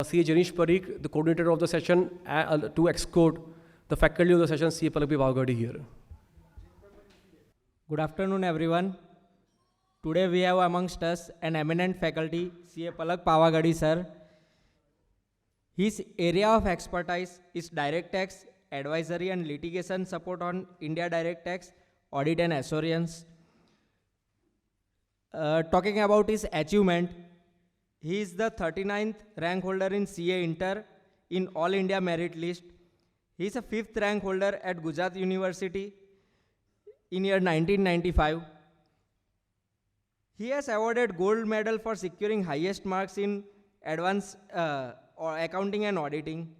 CA Janish Parikh, the coordinator of the session, to escort the faculty of the session, CA Palak Pawagadi here. Good afternoon, everyone. Today we have amongst us an eminent faculty, CA Palak Pawagadi sir. His area of expertise is direct tax, advisory and litigation support on India direct tax, audit and assurance. Talking about his achievement, he is the 39th rank holder in CA Inter in All India Merit List. He is a 5th rank holder at Gujarat University in year 1995. He has awarded gold medal for securing highest marks in advanced accounting and auditing.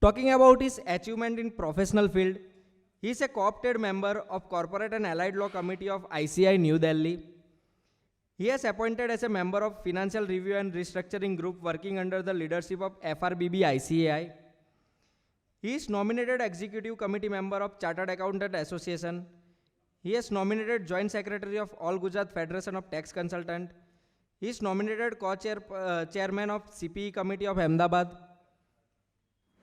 Talking about his achievement in professional field, he is a co-opted member of Corporate and Allied Law Committee of ICAI New Delhi. He is appointed as a member of Financial Review and Restructuring Group working under the leadership of FRBB ICAI. He is nominated Executive Committee member of Chartered Accountant Association. He is nominated Joint Secretary of All Gujarat Federation of Tax Consultant. He is nominated Chairman of CPE Committee of Ahmedabad.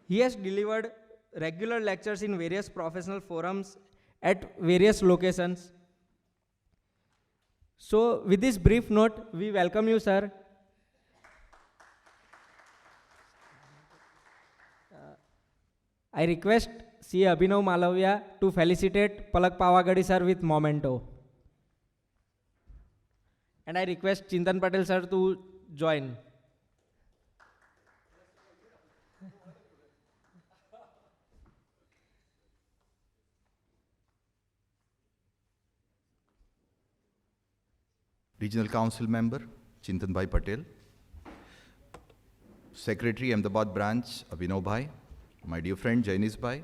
He has delivered regular lectures in various professional forums at various locations. So, with this brief note, we welcome you, sir. I request C. Abhinav Malavya to felicitate Palak Pawagadi sir with memento. And I request Chintan Patel sir to join. Regional Council Member, Chintan Bhai Patel. Secretary, Ahmedabad Branch, Abhinav Bhai. My dear friend, Jainis Bhai.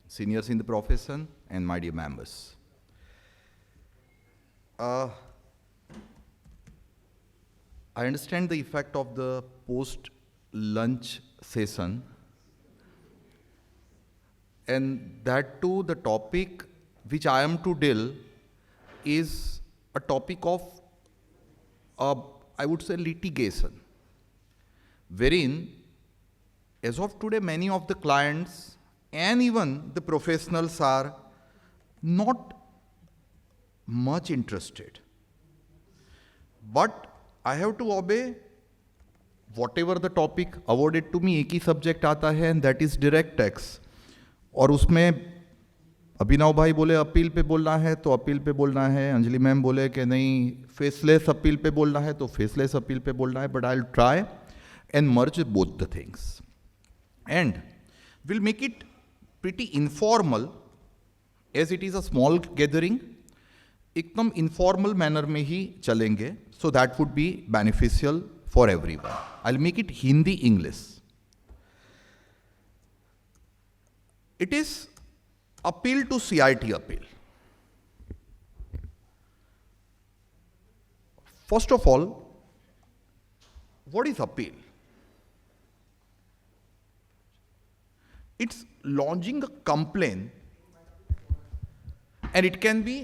Seniors in the profession, and my dear members. I understand the effect of the post-lunch session. And that too, the topic which I am to deal is a topic of I would say litigation, wherein as of today many of the clients and even the professionals are not much interested. But I have to obey whatever the topic awarded to me. एक ही subject आता है and that is direct tax. और उसमें अभिनव भाई बोले appeal पे बोलना है तो अपील पे बोलना है, अंजलि मैम बोले कि नहीं फेसलेस अपील पे बोलना है तो फेसलेस अपील पे बोलना है, but I will try and merge both the things and will make it pretty informal as it is a small gathering. एकदम इनफॉर्मल मैनर में ही चलेंगे, so that would be beneficial for everyone. I will make it Hindi English. It is appeal to CIT appeal. First of all, what is appeal? It's launching a complaint, and it can be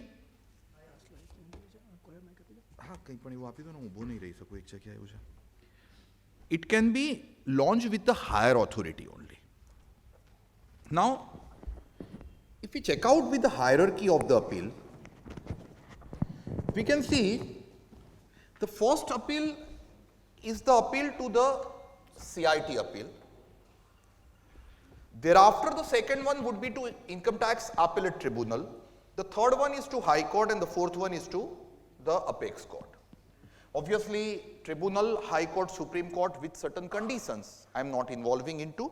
it can be launched with the higher authority only. Now, if we check out with the hierarchy of the appeal, we can see the first appeal is the appeal to the CIT appeal. Thereafter, the second one would be to Income Tax Appellate Tribunal. The third one is to High Court, and the fourth one is to the Apex Court. Obviously, Tribunal, High Court, Supreme Court with certain conditions I am not involving into.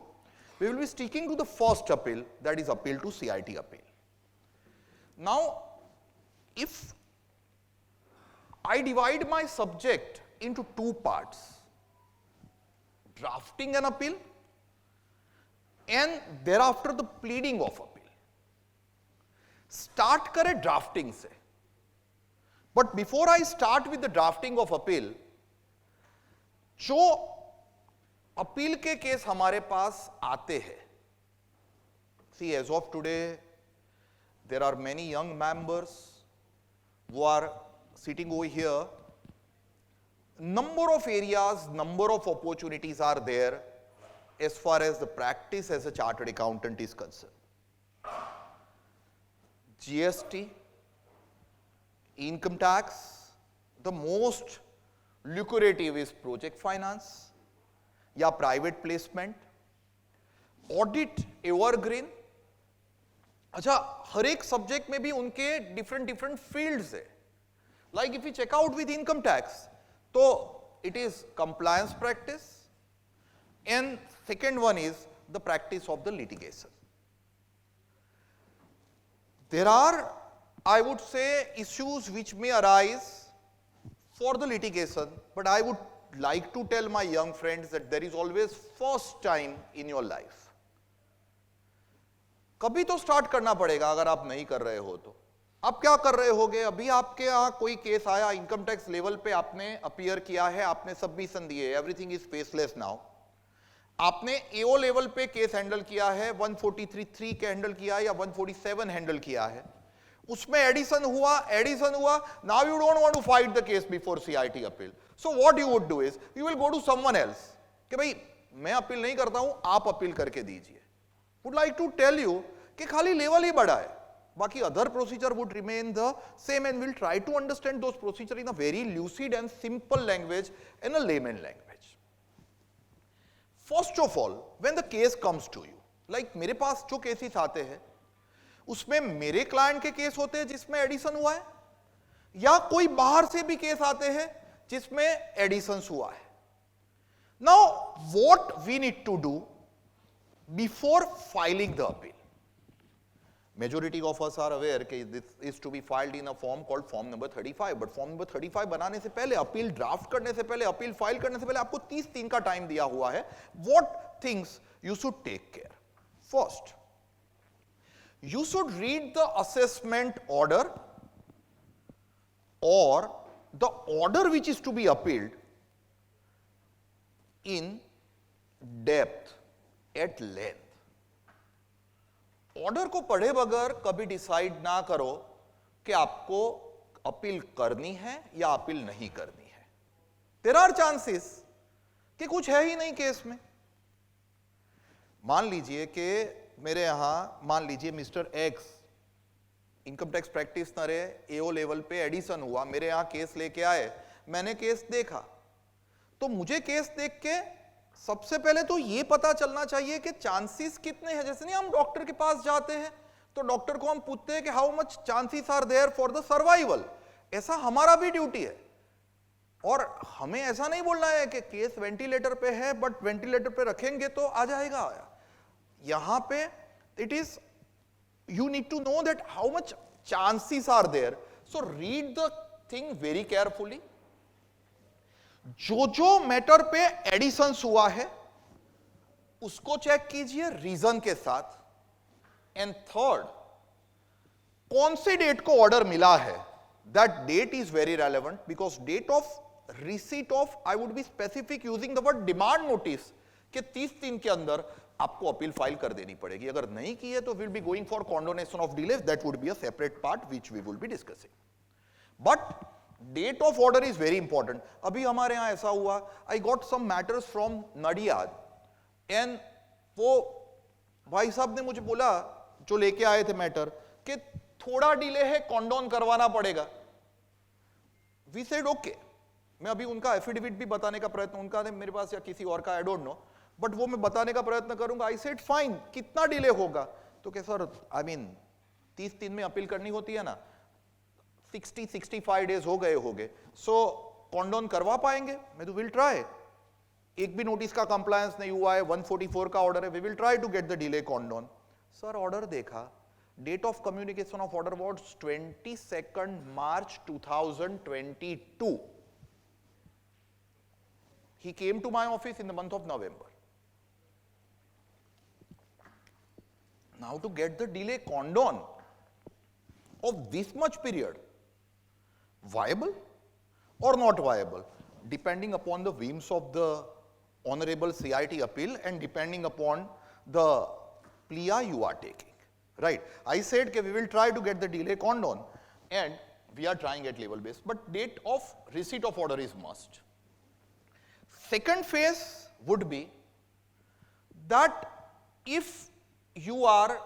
We will be sticking to the first appeal, that is appeal to CIT appeal. Now, if I divide my subject into two parts, drafting an appeal and thereafter the pleading of appeal. Start kare drafting se. But before I start with the drafting of appeal, जो appeal के case हमारे पास आते हैं, see as of today there are many young members who are sitting over here number of areas, number of opportunities are there as far as the practice as a chartered accountant is concerned. GST, income tax, the most lucrative is project finance या private placement, audit, evergreen. अच्छा, हर एक subject में भी उनके different fields है. Like if we check out with income tax, so it is compliance practice, and second one is the practice of the litigation. There are, I would say, issues which may arise for the litigation, but I would like to tell my young friends that there is always first time in your life. कभी तो start करना पड़ेगा. अगर आप नहीं कर रहे हो तो आप क्या कर रहे होगे? अभी आपके यहाँ कोई केस आया, इनकम टैक्स लेवल पे आपने अपीयर किया है, आपने सबमिशन दिए, एवरीथिंग इज फेसलेस नाउ. आपने एओ लेवल पे केस हैंडल किया है, 143(3) के हैंडल किया है या 147 हैंडल किया है, उसमें एडिशन हुआ. Now you don't want to fight the case before CIT appeal. So what you would do is you will go to someone else कि भाई मैं अपील नहीं करता हूं, आप अपील करके दीजिए. Would like to tell you कि खाली लेवल ही बड़ा है, बाकी other procedure would remain the same, and will try to understand those procedure in a very lucid and simple language, in a layman language. First of all, when the case comes to you, like मेरे पास जो cases आते हैं उसमें मेरे client के case होते हैं जिसमें एडिशन हुआ है, या कोई बाहर से भी केस आते हैं जिसमें एडिशन हुआ है. Now what we need to do before filing the appeal? Majority of us are aware कि this is to be filed in a form called form number 35, but form number 35 बनाने से पहले, appeal draft करने से पहले, appeal file करने से पहले आपको 30 दिन का टाइम दिया हुआ है. What things you should take care? First, you should read the assessment order or the order which is to be appealed in depth, at length. Order को पढ़े बगैर कभी डिसाइड ना करो कि आपको अपील करनी है या अपील नहीं करनी है. देयर आर चांसेस कि कुछ है ही नहीं केस में. मान लीजिए कि मेरे यहां, मान लीजिए mister x income tax practitioner है, एओ लेवल पे एडिशन हुआ, मेरे यहां केस लेके आए, मैंने केस देखा, तो मुझे केस देख के सबसे पहले तो ये पता चलना चाहिए कि चांसेस कितने हैं. जैसे नहीं हम डॉक्टर के पास जाते हैं तो डॉक्टर को हम पूछते हैं कि how much chances are there for the survival. ऐसा हमारा भी ड्यूटी है, और हमें ऐसा नहीं बोलना है कि केस वेंटिलेटर पे है बट वेंटिलेटर पे रखेंगे तो आ जाएगा. यहां पे it is you need to know that how much chances are there. So read the thing very carefully. जो मैटर पे एडिशंस हुआ है उसको चेक कीजिए रीजन के साथ. एंड थर्ड, कौन से डेट को ऑर्डर मिला है, that date is very relevant, because date of receipt of, I would be specific using the word demand notice, कि 30 दिन के अंदर आपको अपील फाइल कर देनी पड़ेगी. अगर नहीं की है तो will be going for condonation of delay. That would be a separate part which we will be discussing. But date of order is very important. अभी हमारे यहां ऐसा हुआ, I got some matters from Nadiad, and वो भाई साहब ने मुझे बोला, जो लेके आए थे मैटर, कि थोड़ा डिले है, कॉन्डोन करवाना पड़ेगा. We said okay. मैं अभी उनका एफिडेविट भी बताने का प्रयत्न, उनका मेरे पास या किसी और का, आई डोंट नो, बट वो मैं बताने का प्रयत्न करूंगा. आई सेड फाइन, कितना डिले होगा? तो क्या सर, आई मीन 30 दिन में अपील करनी होती है ना, 60-65 डेज हो गए, सो कॉन्डोन करवा पाएंगे? मैं तो विल ट्राई. एक भी नोटिस का कंप्लायंस नहीं हुआ है, 144 का ऑर्डर है, we will try to get the delay condone. Sir order देखा, date of communication of order was 22 March 2022. He came to my office in the month of November. Now to get the delay condon of this much period, viable or not viable, depending upon the whims of the honorable CIT appeal and depending upon the plea you are taking, right? I said that we will try to get the delay condon and we are trying at level base, but date of receipt of order is must. Second phase would be that if you are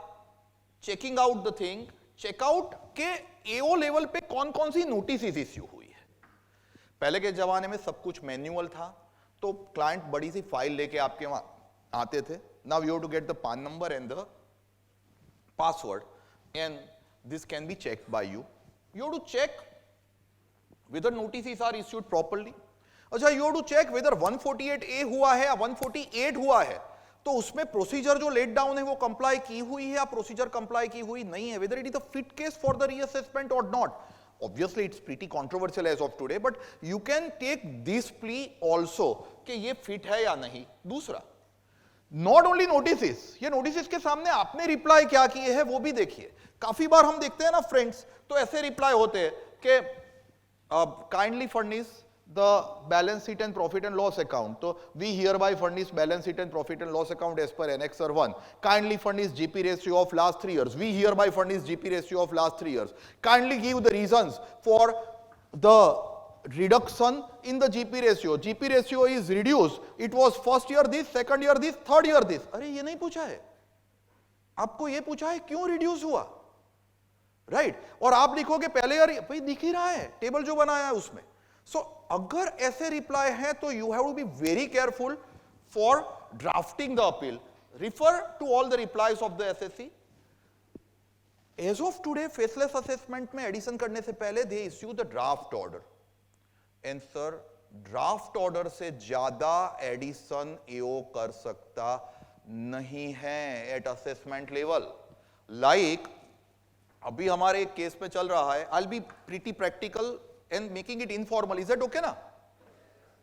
checking out the thing, check out के AO level पे कौन कौन सी notice issue हुई है. पहले के जमाने में सब कुछ मैन्युअल था, तो क्लाइंट बड़ी सी फाइल लेके आपके वहां आते थे. Now you have to get the PAN number and the password and this can be checked by you. You have to check whether notices are issued properly. अच्छा, you have to check whether 148A हुआ है या 148 हुआ है, तो उसमें procedure जो let down है वो कंप्लाई की हुई है या प्रोसीजर कंप्लाई की हुई नहीं है, whether it is a fit case for the reassessment or not. Obviously it's pretty controversial as of today, but you can take this plea also कि ये फिट है या नहीं. दूसरा, नॉट ओनली नोटिस, ये नोटिस के सामने आपने रिप्लाई क्या किए हैं वो भी देखिए. काफी बार हम देखते हैं ना फ्रेंड्स, तो ऐसे रिप्लाई होते हैं कि kindly furnish the balance sheet and profit and loss account. So we hereby furnish balance sheet and profit and loss account as per Annexure 1. Kindly furnish GP ratio of last 3 years. We hereby furnish GP ratio of last 3 years. Kindly give the reasons for the reduction in the GP ratio. GP ratio is reduced. It was first year this, second year this, third year this. अरे ये नहीं पूछा है, आपको ये पूछा है क्यों रिड्यूस हुआ, राइट? और आप लिखोगे पहले यार भाई दिख ही रहा है टेबल जो बनाया है उसमें. सो अगर ऐसे रिप्लाई है तो you have to be very careful for drafting the appeal. Refer to all the replies of the SSC. As of today faceless assessment में एडिशन करने से पहले they issue the draft order. And sir, draft order से ज्यादा addition एओ कर सकता नहीं है एट असेसमेंट लेवल. लाइक अभी हमारे एक केस में चल रहा है, आई will be pretty practical and making it informal. Is that okay ना?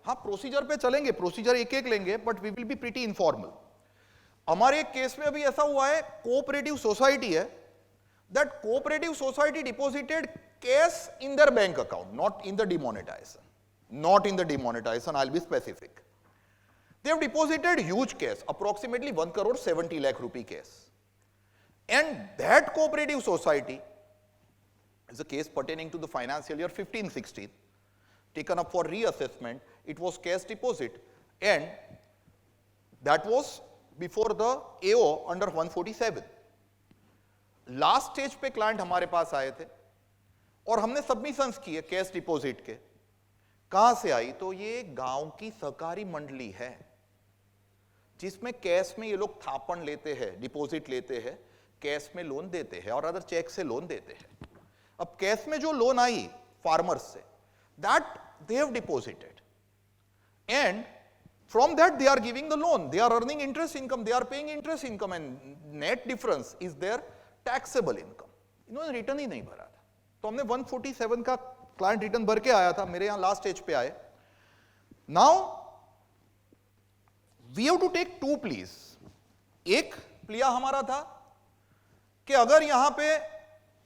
हाँ, प्रोसीजर पे चलेंगे, प्रोसीजर एक एक लेंगे, but we will be pretty informal. हमारे एक केस में अभी ऐसा हुआ है, कोऑपरेटिव सोसाइटी है, that cooperative society deposited cash in their bank account, not in the demonetization, not in the demonetization, I will be specific. They have deposited huge cash, approximately 1,70 lakh रुपए cash, and that cooperative society is a case pertaining to the financial year 15-16, taken up for reassessment. It was cash deposit, and that was before the AO under 147. Last stage पे client हमारे पास आए थे और हमने submissions किए cash deposit के. कहां से आई? तो ये गांव की सहकारी मंडली है जिसमें कैश में ये लोग थापन लेते हैं, डिपॉजिट लेते हैं, कैश में लोन देते हैं और अदर चेक से लोन देते हैं. अब कैश में जो लोन आई फार्मर्स से, that they have deposited, and from that they are giving the loan, they are earning interest income, they are paying interest income, and net difference is there taxable income. इन्होंने return ही नहीं भरा था, तो हमने 147 का client return भर के आया था, मेरे यहां लास्ट स्टेज पे आए. Now we have to take to please. एक प्लिया हमारा था कि अगर यहां पे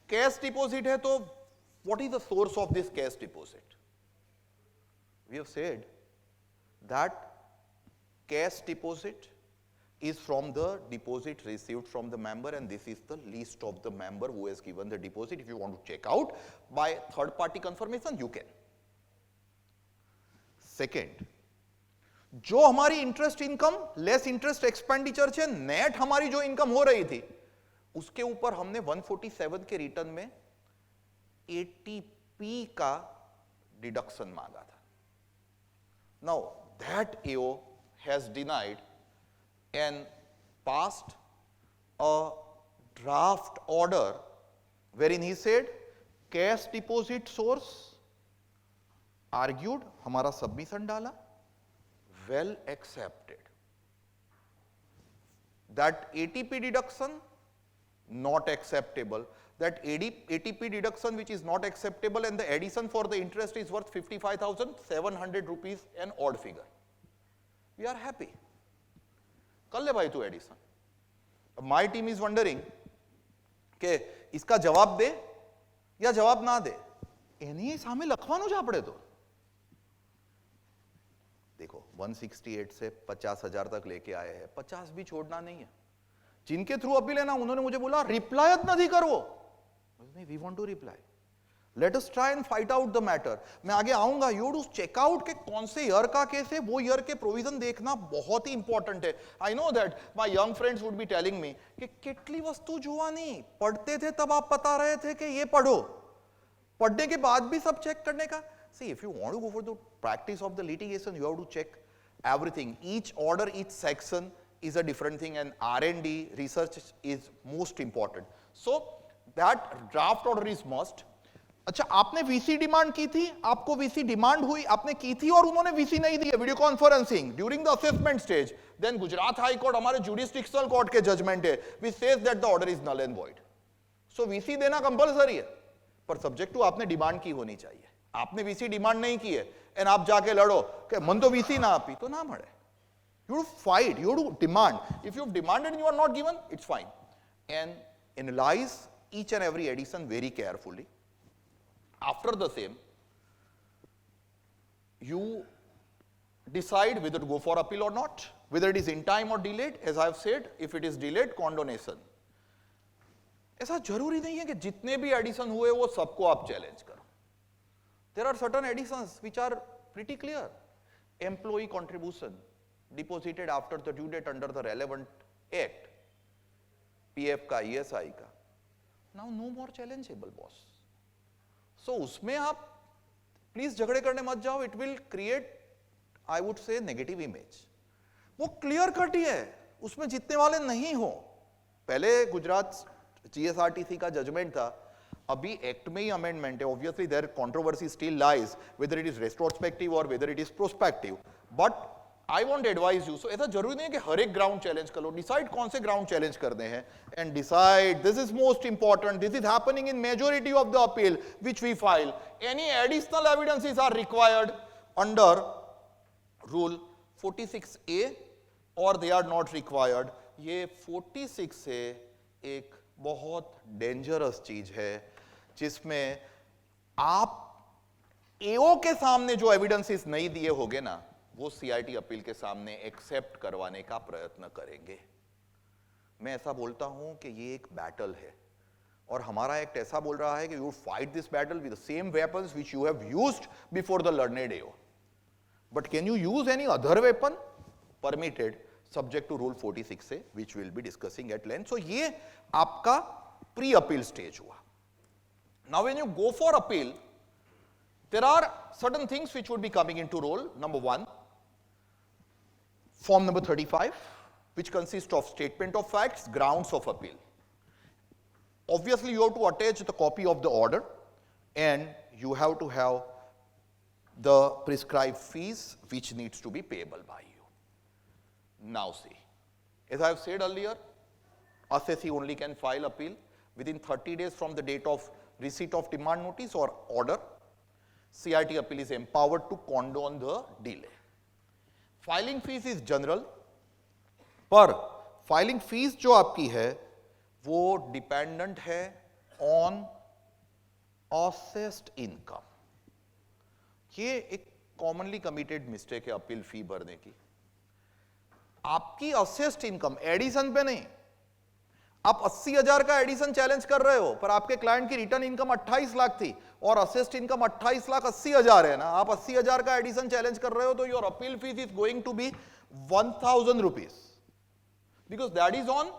कैश डिपॉजिट है तो what is the source of this cash deposit? We have said that cash deposit is from the deposit received from the member, and this is the list of the member who has given the deposit. If you want to check out by third party confirmation, you can. Second, जो हमारी interest income less interest expenditure से net हमारी जो income हो रही थी, उसके ऊपर हमने 147 के रिटर्न में ATP का डिडक्शन मांगा था. Now that AO has denied and passed a draft order wherein he said cash deposit source, argued, हमारा सबमिशन डाला, well accepted. That ATP deduction not acceptable. That ATP deduction which is not acceptable, and the addition for the interest is worth 55,700 rupees, an odd figure. We are happy. कर ले भाई तू addition. My team is wondering કે इसका જવાબ દે या જવાબ ના દે. એની સામે લખવાનું જ આપણે તો. देखो 168 से 50,000 तक लेके आए हैं, 50 भी छोड़ना नहीं है. जिनके थ्रू अपील है ना, उन्होंने मुझे बोला रिप्लाई नहीं करवो. नहीं, we want to reply. Let us try and fight out the matter. मैं आगे आऊंगा, यू टू चेक आउट के कौन से ईयर का केस है, वो ईयर के प्रोविजन देखना बहुत ही इंपॉर्टेंट है। I know that my young friends would be telling me कि कितली वस्तु जुआनी पढ़ते थे तब आप बता रहे थे कि ये पढ़ो, पढ़ने के बाद भी सब चेक करने का। See if you want to go for the practice of the litigation, you have to check everything, each order, each section is a different thing, and R&D research is most important. So that draft order is must. अच्छा, आपने VC demand की थी, आपको VC demand हुई, आपने की थी और उन्होंने वीसी नहीं दी, video conferencing during the assessment stage, then Gujarat high court हमारे जुडिस्ट्रिक्शनल कोर्ट के जजमेंट है which says that the order is null and void. So VC देना कंपलसरी है, पर सब्जेक्ट टू आपने डिमांड की होनी चाहिए। आपने वीसी डिमांड नहीं की है एंड आप जाके लड़ो कि मन तो वीसी ना आपी, तो ना मरे। You have to fight, you have to demand. If you have demanded and you are not given, it's fine. And analyze each and every addition very carefully. After the same, you decide whether to go for appeal or not, whether it is in time or delayed. As I have said, if it is delayed, condonation. ऐसा जरूरी नहीं है कि जितने भी addition हुए वो सबको आप चैलेंज करो। There are certain additions which are pretty clear. Employee contribution deposited after the due date under the relevant act, PF का, ESI का, now no more challengeable, boss. So उसमें आप प्लीज झगड़े करने मत जाओ, it will create, I would say, negative image. वो clear cut ही है, उसमें जीतने वाले नहीं हो। पहले गुजरात GSRTC का जजमेंट था, अभी एक्ट में ही अमेंडमेंट है। Obviously there controversy still lies whether it is retrospective और whether it is prospective, but I want advise you. So ऐसा जरूरी नहीं है कि हर एक ग्राउंड चैलेंज कर लो, डिसाइड कौन से ग्राउंड चैलेंज करने हैं and decide, this is most important, this is happening in majority of the appeal which we file. Any additional evidences are required under rule 46A और दे आर नॉट रिक्वायर्ड। ये 46A एक बहुत dangerous चीज है जिसमें आप एओ के सामने जो एविडेंसेस नहीं दिए होगे ना, वो सीआईटी अपील के सामने एक्सेप्ट करवाने का प्रयत्न करेंगे। मैं ऐसा बोलता हूं कि ये एक बैटल है और हमारा एक्ट ऐसा बोल रहा है कि you fight this battle with the same weapons which you have used before the learned AO, but can you use any other weapon? Permitted, subject to rule 46A, which we'll be discussing at length. So ये आपका pre appeal stage हुआ। Now when you go for appeal, there are certain things which would be coming into role. Number one, form number 35, which consists of statement of facts, grounds of appeal. Obviously you have to attach the copy of the order and you have to have the prescribed fees which needs to be payable by you. Now see, as I have said earlier, assessee only can file appeal within 30 days from the date of receipt of demand notice or order. CIT appeal is empowered to condone the delay. Filing fees is general, पर filing fees जो आपकी है वो dependent है on assessed income. ये एक commonly committed mistake है appeal फी भरने की। आपकी असेस्ड इनकम, एडिशन पे नहीं। आप 80,000 का एडिशन चैलेंज कर रहे हो पर आपके क्लाइंट की रिटर्न इनकम 28 लाख थी और असेस्ड इनकम 28,80,000 है ना, आप 80,000 का एडिशन चैलेंज कर रहे हो तो your appeal fees is going to be 1,000 rupees, because that is on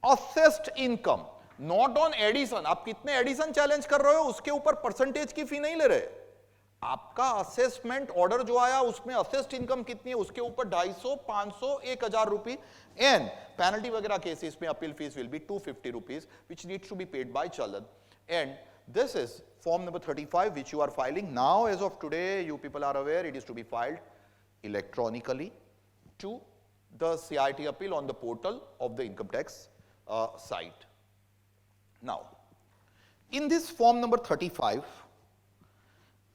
assessed income, not on addition. आप कितने एडिशन चैलेंज कर रहे हो उसके ऊपर परसेंटेज की फी नहीं ले रहे। आपका असेसमेंट ऑर्डर जो आया उसमें असेस्ड इनकम कितनी है उसके ऊपर 250, 500, 1,000 रुपए एंड पेनल्टी वगैरह केसेस में appeal fees will be 250 rupees which needs to be paid by challan. And this is form number 35 which you are filing now. As of today you people are aware it is to be filed electronically to the CIT appeal on the portal of the income tax site. Now in this form number 35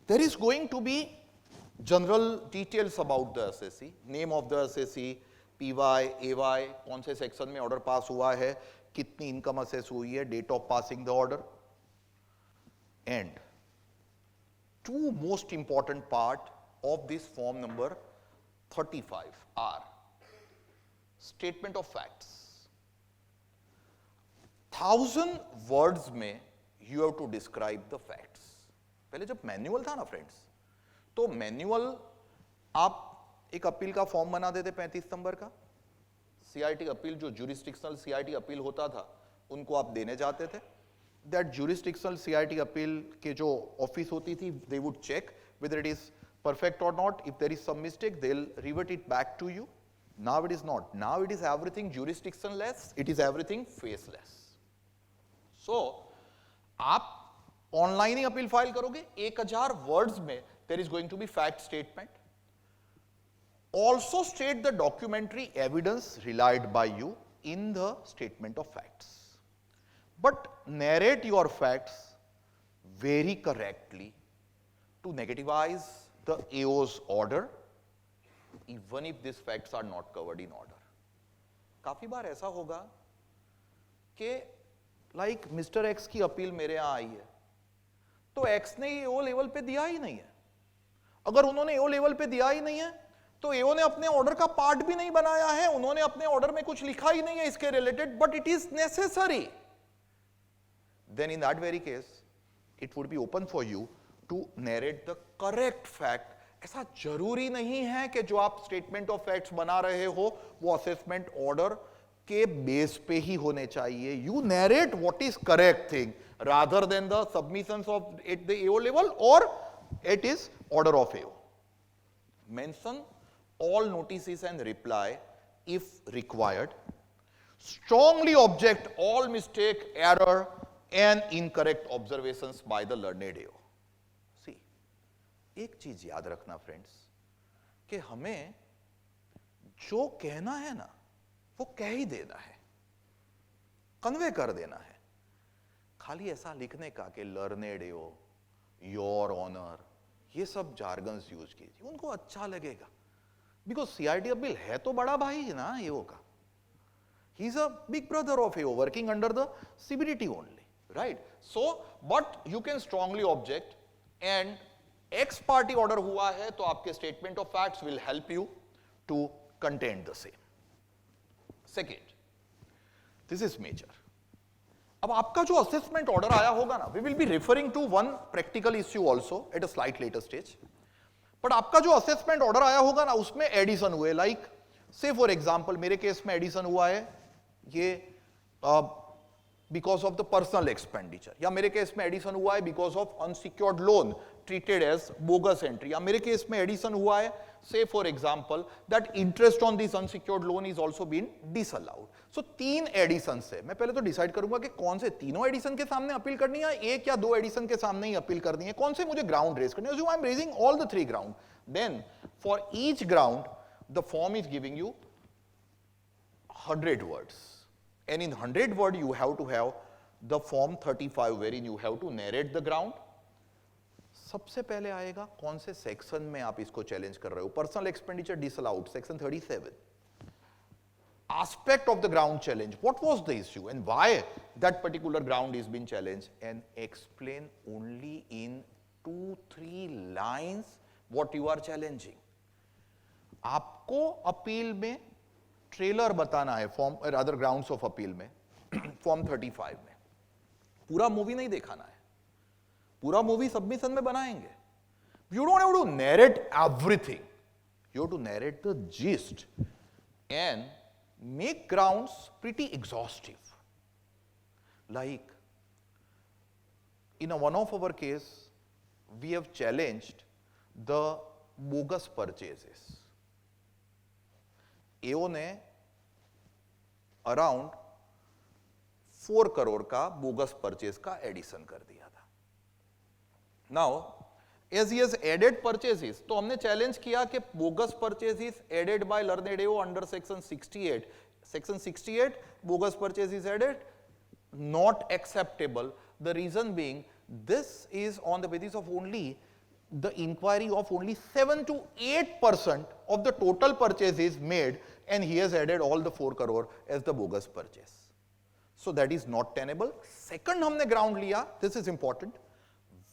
there is going to be general details about the assessee, name of the assessee, PY, AY, कौन से section में order pass हुआ है, कितनी income assess हुई है, date of passing the order, and two most important part of this form number 35 are statement of facts. 1,000 words में you have to describe the facts. पहले जब मैन्युअल था ना फ्रेंड्स, तो मैन्युअल आप एक अपील का फॉर्म बना देते 35 नंबर का, सीआईटी अपील, जो ज्यूरिस्डिक्शनल सीआईटी अपील होता था उनको आप देने जाते थे. दैट ज्यूरिस्डिक्शनल सीआईटी अपील के जो ऑफिस होती थी, they would check whether it is perfect or not. If there is some mistake, they'll revert it back to you. Now it is not. Now it is everything jurisdictionless, it is everything faceless. So आप online ही appeal file करोगे, 1000 words में there is going to be fact statement. Also state the documentary evidence relied by you in the statement of facts. But narrate your facts very correctly to negativize the AO's order, even if these facts are not covered in order. काफी बार ऐसा होगा कि like mister x की appeal मेरे यहां आई है, तो x ने एओ लेवल पे दिया ही नहीं है. अगर उन्होंने एओ लेवल पे दिया ही नहीं है, तो एओ ने अपने ऑर्डर का पार्ट भी नहीं बनाया है, उन्होंने अपने ऑर्डर में कुछ लिखा ही नहीं है इसके related, but it is necessary. Then in that very case, it would be open for you to narrate the correct fact. ऐसा जरूरी नहीं है कि जो आप स्टेटमेंट ऑफ फैक्ट्स बना रहे हो वो असेसमेंट ऑर्डर के बेस पे ही होने चाहिए. You narrate what is correct thing rather than the submissions of at the AO level or it is order of AO. Mention all notices and reply if required. Strongly object all mistake, error and incorrect observations by the learned AO. See, एक चीज याद रखना friends, कि हमें जो कहना है ना वो कह ही देना है, कन्वे कर देना है. खाली ऐसा लिखने का कि लर्नेड AO, योर ऑनर, ये सब जार्गन्स यूज कीजिए, उनको अच्छा लगेगा. बिकॉज सीआईटी अपील है तो बड़ा भाई है ना AO का. He is a big brother of AO working under the CBDT only. Right? So, but you can strongly object and ex party order हुआ है तो आपके statement of facts will help you to contain the same. Second, this is major. अब आपका जो assessment order आया होगा ना, we will be referring to one practical issue also at a slight later stage. But आपका जो assessment order आया होगा ना, उसमें addition हुए, like say for example मेरे केस में addition हुआ है ये because of the personal expenditure, या मेरे केस में एडिशन हुआ है because of unsecured loan treated as bogus entry, या मेरे केस में एडिशन हुआ है say for example that interest on this unsecured loan is also been disallowed. So 3 addition से मैं पहले तो डिसाइड करूंगा कि कौन से तीनों एडिशन के सामने अपील करनी है, एक या 2 एडिशन के सामने ही अपील करनी है, कौन से मुझे ग्राउंड रेज करनी है. So I am raising all the 3 ground. Then for each ground the form is giving you 100 words. And in 100 word you have to have the form 35 wherein you have to narrate the ground. सबसे पहले आएगा कौन से section में आप इसको challenge कर रहे हो. Personal expenditure disallowed, section 37. Aspect of the ground challenge, what was the issue and why that particular ground is being challenged, and explain only in 2-3 lines what you are challenging. आपको appeal में trailer बताना है form other grounds of appeal में form 35 में. पूरा movie नहीं दिखाना है, पूरा मूवी सबमिशन में बनाएंगे. You don't have to narrate everything, you have to narrate the gist and make grounds pretty exhaustive. Like in one of our case we have challenged the bogus purchases. AO ने around 4 crore का bogus purchase का addition कर दिया था. Now as he has added purchases, तो हमने challenge किया कि bogus purchases added by learned AO under section 68. Section 68 bogus purchases added, not acceptable. The reason being this is on the basis of only the inquiry of only 7 to 8% of the total purchases made, and he has added all the 4 crore as the bogus purchase. So that is not tenable. Second हमने ground लिया, this is important,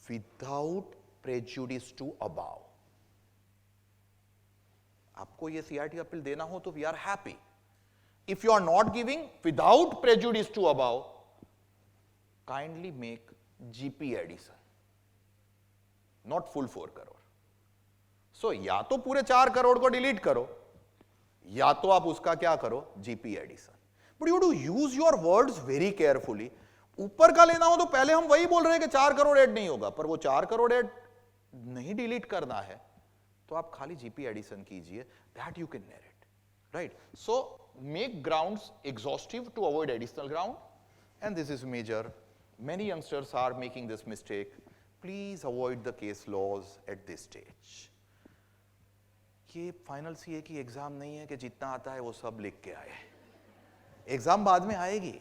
without prejudice to above. आपको ये CRT appeal देना हो तो we are happy. If you are not giving without prejudice to above, kindly make GP addition. Not full 4 crore. So या तो पूरे 4 करोड़ को डिलीट करो, या तो आप उसका क्या करो, GP addition. But you do use your words very carefully. ऊपर का लेना हो तो पहले हम वही बोल रहे हैं कि 4 करोड़ ऐड नहीं होगा, पर वो 4 करोड़ ऐड नहीं डिलीट करना है तो आप खाली जीपी एडिशन कीजिए. That you can narrate, right. So make grounds exhaustive to avoid additional ground, and this is major. Many youngsters are making this mistake. Please avoid the case laws at this stage. ये final CA की exam नहीं है कि जितना आता है वो सब लिख के आए. एग्जाम बाद में आएगी.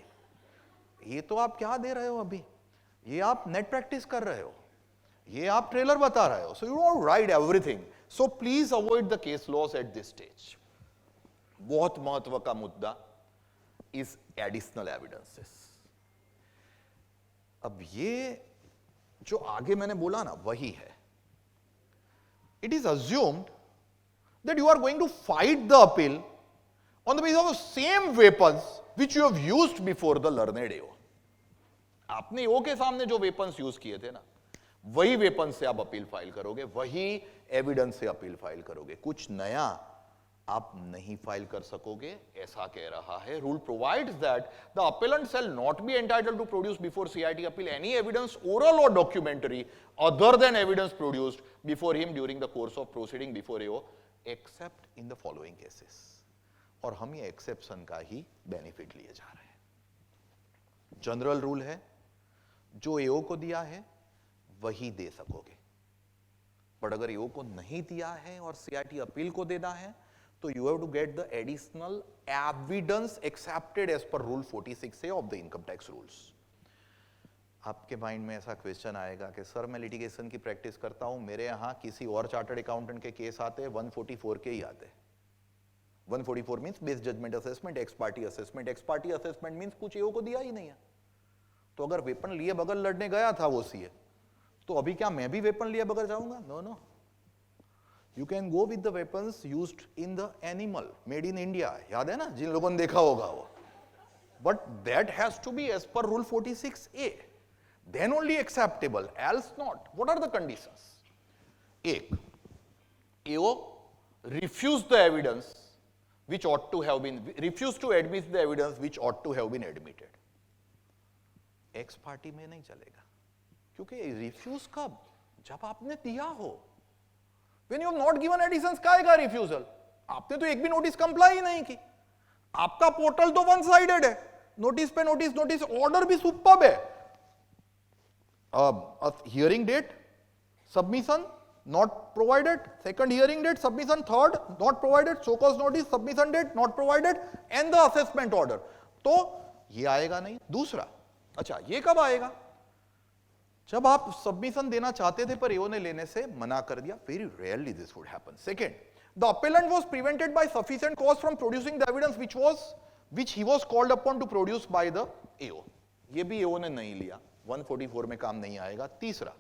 ये तो आप क्या दे रहे हो अभी, ये आप नेट प्रैक्टिस कर रहे हो, ये आप ट्रेलर बता रहे हो. So you don't write everything. So please avoid the case laws at this stage. बहुत महत्व का मुद्दा इज एडिशनल एविडेंसेस. अब ये जो आगे मैंने बोला ना वही है. It is assumed that you are going to fight the appeal on the basis of the same weapons which you have used before the learned AO. आपने एओ के सामने जो वेपन्स यूज किए थे ना, वही वेपन से आप अपील फाइल करोगे, वही एविडेंस से अपील फाइल करोगे. कुछ नया आप नहीं फाइल कर सकोगे, ऐसा कह रहा है. Rule provides that the appellant shall not be entitled to produce before CIT appeal any evidence oral और documentary other than evidence produced before him during the course of proceeding before AO except in the following cases. और हम ये exception का ही benefit लिए जा रहे हैं. General rule है, जो एओ को दिया है वही दे सकोगे. बट अगर एओ को नहीं दिया है और सीआईटी अपील को देना है तो you have to get the additional evidence accepted as per rule 46A of the income tax rules. आपके माइंड में ऐसा क्वेश्चन आएगा कि सर मैं लिटिगेशन की प्रैक्टिस करता हूं, मेरे यहां किसी और चार्टर्ड अकाउंटेंट के केस आते हैं 144 के ही आते हैं. 144 means best judgment assessment, ex parte assessment. Ex parte assessment means कुछ एओ को दिया ही नहीं है. तो अगर वेपन लिए बगल लड़ने गया था वो सीए, तो अभी क्या मैं भी वेपन लिए बगल जाऊंगा? No no. You can go with the weapons used in the animal made in India. याद है ना, जिन लोगों ने देखा होगा वो. But that has to be as per rule 46A. Then only acceptable, else not. What are the conditions? एक, AO refused the evidence which ought to have been, refused to admit the evidence which ought to have been admitted. Ex party में नहीं चलेगा, क्योंकि refuse कब? जब आपने दिया हो. When you have not given additions, काहेगा रिफ्यूजल? आपने तो एक भी नोटिस कंप्लाई ही नहीं की. आपका पोर्टल तो वन साइडेड है, नोटिस पे नोटिस, नोटिस ऑर्डर भी सुपर्ब है. Hearing date submission not provided, second hearing date submission, third not provided, show cause notice submission date not provided, and the assessment order. तो ये आएगा नहीं. दूसरा, अच्छा ये कब आएगा? जब आप सबमिशन देना चाहते थे पर एओ ने लेने से मना कर दिया. Very rarely this would happen. Second, the appellant was prevented by sufficient cause from producing the evidence which he was called upon to produce by the AO. ये भी एओ ने नहीं लिया, 144 में काम नहीं आएगा. तीसरा,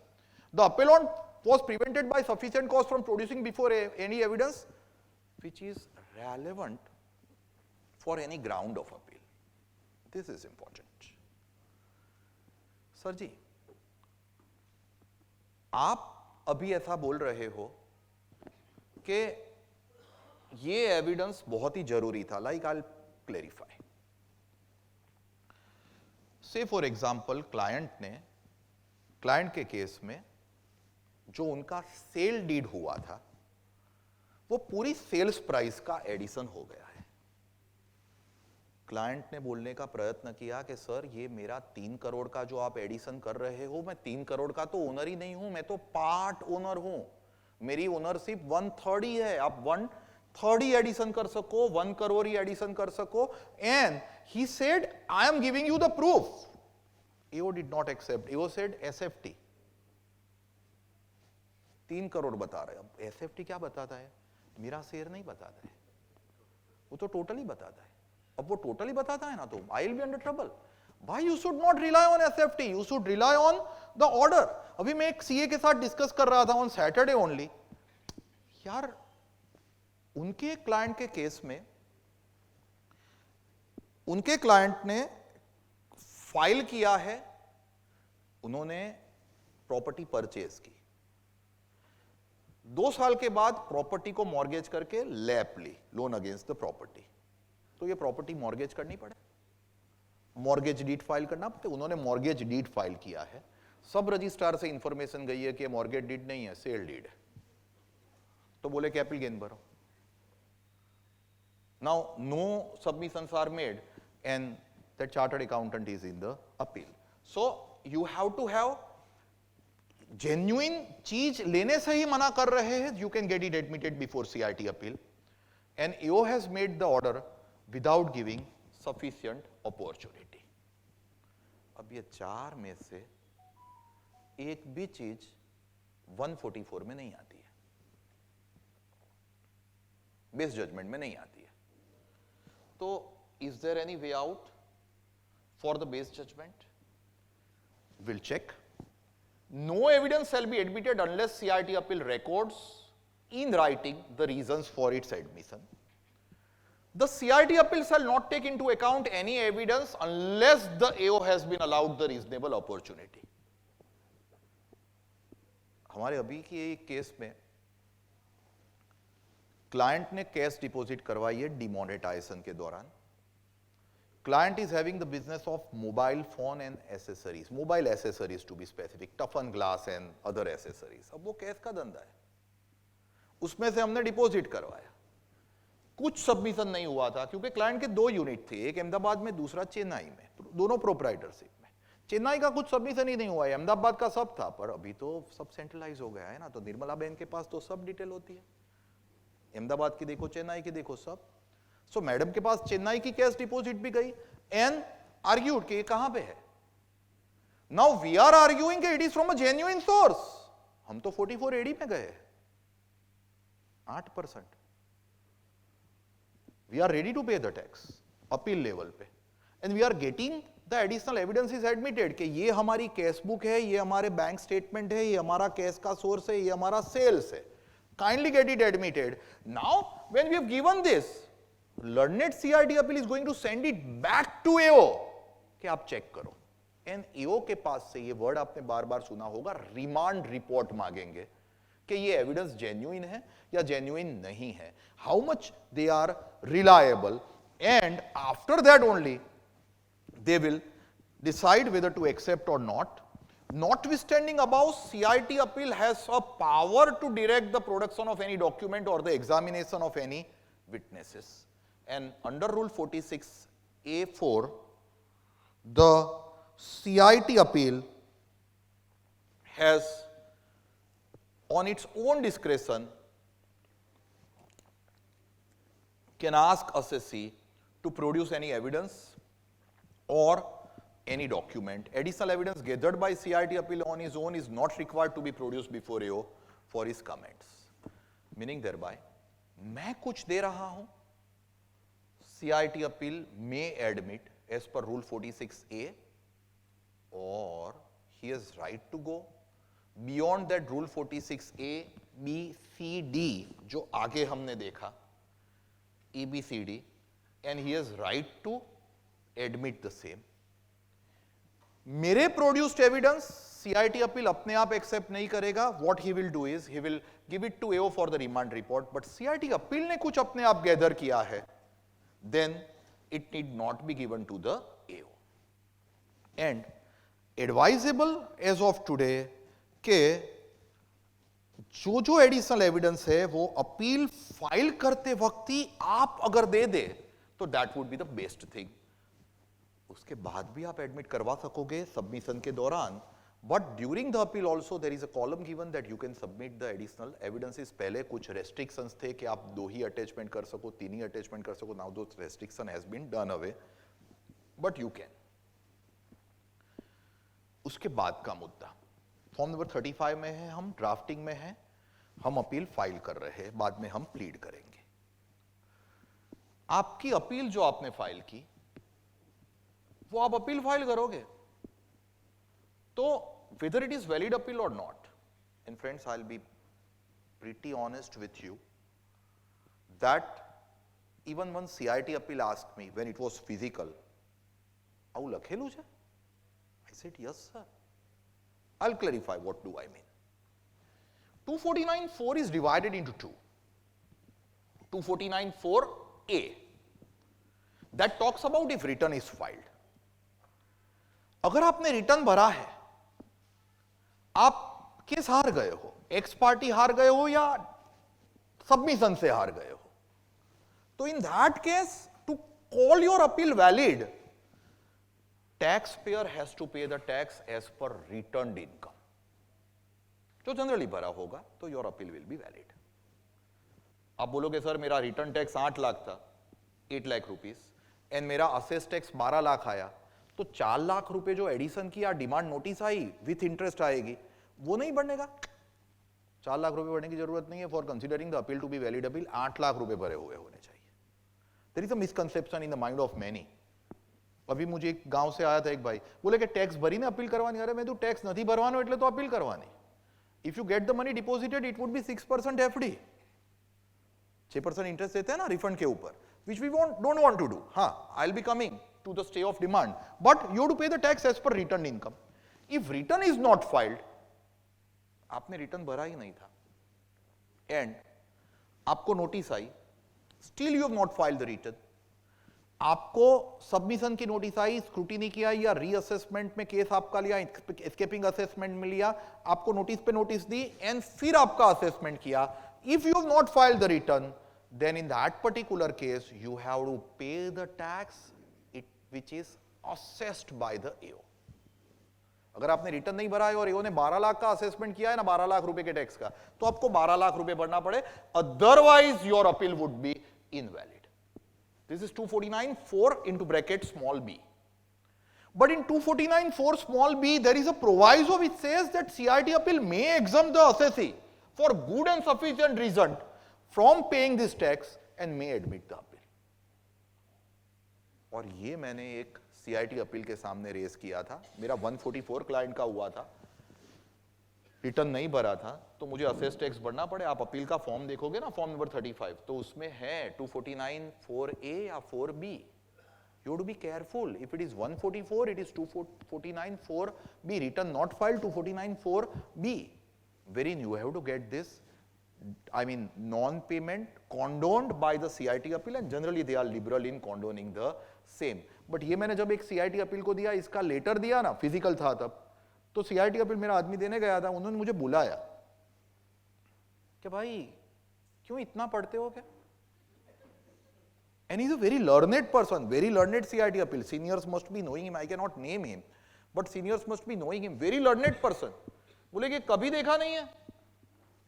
the appellant was prevented by sufficient cause from producing before any evidence which is relevant for any ground of appeal. This is important. Sir ji, आप अभी ऐसा बोल रहे हो कि ये एविडेंस बहुत ही जरूरी था. Like I will clarify. से फॉर एग्जांपल क्लाइंट के केस में जो उनका सेल डीड हुआ था वो पूरी सेल्स प्राइस का एडिशन हो गया है. क्लाइंट ने बोलने का प्रयत्न किया कि सर ये मेरा 3 करोड़ का जो आप एडिशन कर रहे हो, मैं 3 करोड़ का तो ओनर ही नहीं हूं, मैं तो पार्ट ओनर हूं, मेरी ओनरशिप 1/3 ही है. आप 1/3 ही एडिशन कर सको, 1 करोड़ ही एडिशन कर सको. And he said I am giving you the proof. AO did not accept. AO said SFT 3 crore बता रहे. अब एसएफटी क्या बताता है? मेरा शेयर नहीं बताता है, वो तो टोटली बताता है. अब वो टोटली बताता है ना, तो I will be under trouble. भाई you should not rely on SFT, you should rely on the order. अभी मैं एक सीए के साथ डिस्कस कर रहा था ऑन सैटरडे ओनली. यार उनके क्लाइंट के केस में उनके क्लाइंट ने फाइल किया है, उन्होंने प्रॉपर्टी परचेज की, 2 साल के बाद प्रॉपर्टी को मॉर्गेज करके लैप ली, लोन अगेंस्ट द प्रॉपर्टी, तो ये प्रॉपर्टी मॉर्गेज करनी पड़े, मॉर्गेज डीड फाइल करना पड़े। उन्होंने मॉर्गेज डीड फाइल किया है, सब रजिस्ट्रार से इंफॉर्मेशन गई है कि मॉर्गेज डीड नहीं है, सेल डीड है, तो बोले कैपिटल गेन भरो। Now no submissions are made and that chartered accountant is in the appeal. So you have to have genuine चीज लेने से ही मना कर रहे हैं, you can get it admitted before CIT appeal, and AO has made the order without giving sufficient opportunity. अब ये 4 में से एक भी चीज 144 में नहीं आती है, बेस जजमेंट में नहीं आती है। तो is there any way out for the best judgment? Will check. No evidence shall be admitted unless CIT appeal records in writing the reasons for its admission. The CIT appeal shall not take into account any evidence unless the AO has been allowed the reasonable opportunity. हमारे अभी की एक case में client ने cash deposit करवाई है demonetisation के दौरान। Client is having the business of mobile phone and accessories, mobile accessories to be specific, toughen glass and other accessories. अब वो कैश का धंधा है, उसमें से हमने डिपॉजिट करवाया, कुछ सबमिशन नहीं हुआ था क्योंकि क्लाइंट के 2 यूनिट थे, एक अहमदाबाद में दूसरा चेन्नई में, दोनों प्रोप्राइटरशिप में। चेन्नई का कुछ सबमिशन ही नहीं हुआ है, अहमदाबाद का सब था, पर अभी तो सब सेंट्रलाइज हो गया है ना, तो निर्मला बहन के पास तो सब डिटेल होती है, अहमदाबाद की देखो, चेन्नई की देखो, सब। सो मैडम के पास चेन्नई की कैश डिपॉजिट भी गई एंड आर्ग्यूड कि ये कहां पे है। Now we are arguing it is from a genuine source. हम तो 44 AD में गए 8%। We are ready to pay the tax appeal level पे, and we are getting the additional evidence is admitted कि ये हमारी कैश बुक है, ये हमारे बैंक स्टेटमेंट है, ये हमारा कैश का सोर्स है, ये हमारा सेल्स है, kindly get it admitted. Now when we have given this, learned CIT appeal is going to send it back to AO कि आप चेक करो, एंड AO के पास से ये वर्ड आपने बार बार सुना होगा, रिमांड रिपोर्ट मांगेंगे कि ये एविडेंस जेन्युइन है या जेन्युइन नहीं है, how much they are reliable, and after that only they will decide whether to accept और not. Notwithstanding above, CIT appeal has a power to direct the production of any document or the examination of any witnesses. And under Rule 46A(4), the CIT appeal has, on its own discretion, can ask assessee to produce any evidence or any document. Additional evidence gathered by CIT appeal on his own is not required to be produced before AO for his comments. Meaning thereby, मैं कुछ दे रहा हूं, CIT appeal may admit as per Rule 46A, or he has right to go beyond that Rule 46A, B, C, D, जो आगे हमने देखा, EBCD, and he has right to admit the same. मेरे produced evidence CIT appeal अपने आप accept नहीं करेगा। What he will do is he will give it to AO for the remand report, but CIT appeal ने कुछ अपने आप gather किया है, then it need not be given to the AO. And advisable as of today के जो additional evidence है वो अपील फाइल करते वक्त ही आप अगर दे दे तो that would be the best thing. उसके बाद भी आप एडमिट करवा सकोगे सबमिशन के दौरान, but during the appeal also there is a column given that you can submit the additional evidences. पहले कुछ रेस्ट्रिक्शंस थे कि आप 2 ही अटैचमेंट कर सको, 3 ही अटैचमेंट कर सको, now those restriction has been done away, but you can. उसके बाद का मुद्दा फॉर्म नंबर 35 में है, हम ड्राफ्टिंग में हैं, हम अपील फाइल कर रहे हैं, बाद में हम प्लीड करेंगे। आपकी अपील जो आपने फाइल की वो आप अपील फाइल करोगे, तो whether it is valid appeal or not, and friends I'll be pretty honest with you that even when CIT appeal asked me when it was physical, આવું લખેલું છે? I said yes sir. I'll clarify what do I mean. 249(4) is divided into two. 249(4)(a) that talks about if return is filed. अगर आपने return भरा है, आप case हार गए हो, एक्स पार्टी हार गए हो या सबमिशन से हार गए हो, तो in that case to call your appeal valid, tax payer has to pay the tax as per returned income जो जनरली भरा होगा, तो your appeal will be valid. आप बोलोगे सर मेरा रिटर्न टैक्स 8 लाख था, 8 लाख रुपीस, एंड मेरा असेस टैक्स 12 लाख आया, तो 4 लाख रुपए जो एडिशन की या demand notice I with interest आएगी, वो नहीं बढ़ेगा. 4 लाख रुपए बढ़ने की जरूरत नहीं है. For considering the appeal to be valid appeal 8 lakh रुपए भरे हुए होने चाहिए. There is a misconception in the mind of many. अभी मुझे एक गांव से आया था एक भाई, बोले कि टैक्स भरी ने अपील करवानी. अरे मैं तो टैक्स नहीं भरवानो એટલે તો अपील करवानी. If you get the money deposited it would B 6% FD. 6% interest देते हैं ना रिफंड के ऊपर, which we don't want to do. हाँ, I'll be coming to the stay of demand, but you have to pay the tax as per returned income. If return is not filed, आपने return भरा ही नहीं था, and आपको notice I, still you have not filed the return, आपको submission की notice आई, scrutiny किया या reassessment में केस आपका लिया, एस्केपिंग असेसमेंट में लिया, आपको नोटिस पे नोटिस दी, एंड फिर आपका असेसमेंट किया. If you have not filed the return, then in that particular case you have to pay the tax which is assessed by the AO. अगर आपने return नहीं भरा है और एओ ने 12 लाख का असेसमेंट किया है ना, 12 लाख रुपए के टैक्स का, तो आपको 12 लाख रुपए भरना पड़े, otherwise your appeal would be invalid. This is 249(4) into bracket small b. But in 249(4) small b there is a proviso which says that CIT appeal may exempt the assessee for good and sufficient reason from paying this tax and may admit the appeal. और ये मैंने एक CIT appeal के सामने race किया था. मेरा 144 client का हुआ था, रिटर्न नहीं भरा था, तो मुझे असेस टैक्स भरना पड़े. आप अपील का फॉर्म देखोगे ना, फॉर्म नंबर 35, तो उसमें है 249(4)(a) या 4)(b. You have to be careful. If it is 144, it is 249(4)(b. Return not filed, 249(4)(b. Wherein you have to get this, I mean, non-payment condoned by the CIT appeal, and generally they are liberal in condoning the same. But ये मैंने जब एक CIT appeal को दिया, इसका letter दिया ना, physical था तब, तो CIT appeal मेरा आदमी देने गया था, उन्होंने मुझे बुलाया कि भाई क्यों इतना पढ़ते हो क्या? And he is a very learned person, very learned CIT appeal. Seniors must be knowing him. I cannot name him, but seniors must be knowing him. Very learned person. बोले कि कभी देखा नहीं है,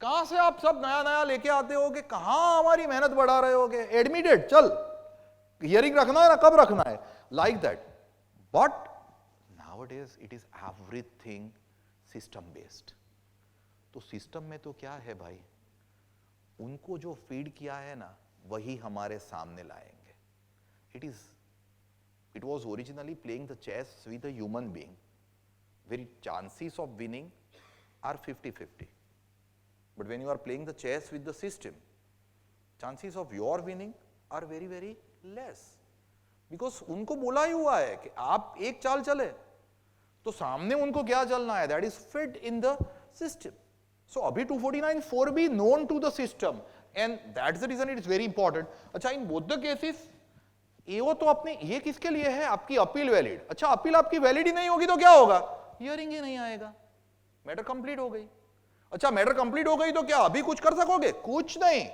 कहां से आप सब नया नया लेके आते हो, कि कहां हमारी मेहनत बढ़ा रहे हो, कि एडमिटेड चल हियरिंग रखना है ना, कब रखना है, like that. But nowadays it is everything system based. तो सिस्टम में तो क्या है भाई, उनको जो फीड किया है ना वही हमारे सामने लाएंगे. It was originally playing the chess with a human being, very chances of winning are 50-50. But when you are playing the chess with the system, chances of your winning are very, very less. Because उनको बोला ही हुआ है कि आप एक चाल चले, तो सामने उनको क्या चलना है, that is fed in the system. So अभी 249(4) known to the system, and that's the reason it is very important. अच्छा, in both the cases, AO तो अपने ये किसके लिए है, आपकी अपील वैलिड. अच्छा, अपील आपकी वैलिड ही नहीं होगी तो क्या होगा, हियरिंग ही नहीं आएगा, मैटर कंप्लीट हो गई. अच्छा, मैटर कंप्लीट हो गई तो क्या अभी कुछ कर सकोगे, कुछ नहीं.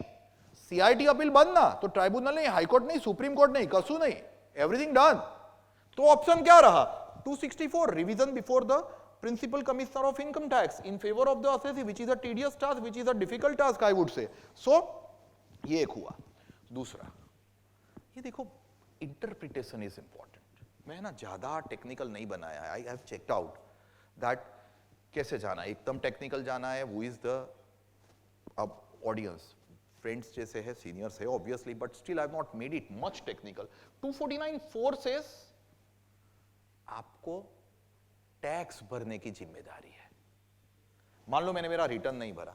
CIT अपील बंद ना, तो ट्राइब्यूनल नहीं, हाई कोर्ट नहीं, सुप्रीम कोर्ट नहीं, कसू नहीं, एवरीथिंग डन. तो ऑप्शन क्या रहा, 264 revision before the principal commissioner of income tax in favour of the assessee, which is a tedious task, which is a difficult task I would say. So ये एक हुआ. दूसरा, ये देखो, इंटरप्रिटेशन इज इंपॉर्टेंट. मैं ना ज्यादा टेक्निकल नहीं बनाया है. I have checked out that कैसे जाना है, एकदम टेक्निकल जाना है. Who is the audience, friends जैसे है, सीनियर्स है obviously, but still I have not made it much technical. 249(4) says आपको टैक्स भरने की जिम्मेदारी है. मान लो मैंने मेरा रिटर्न नहीं भरा,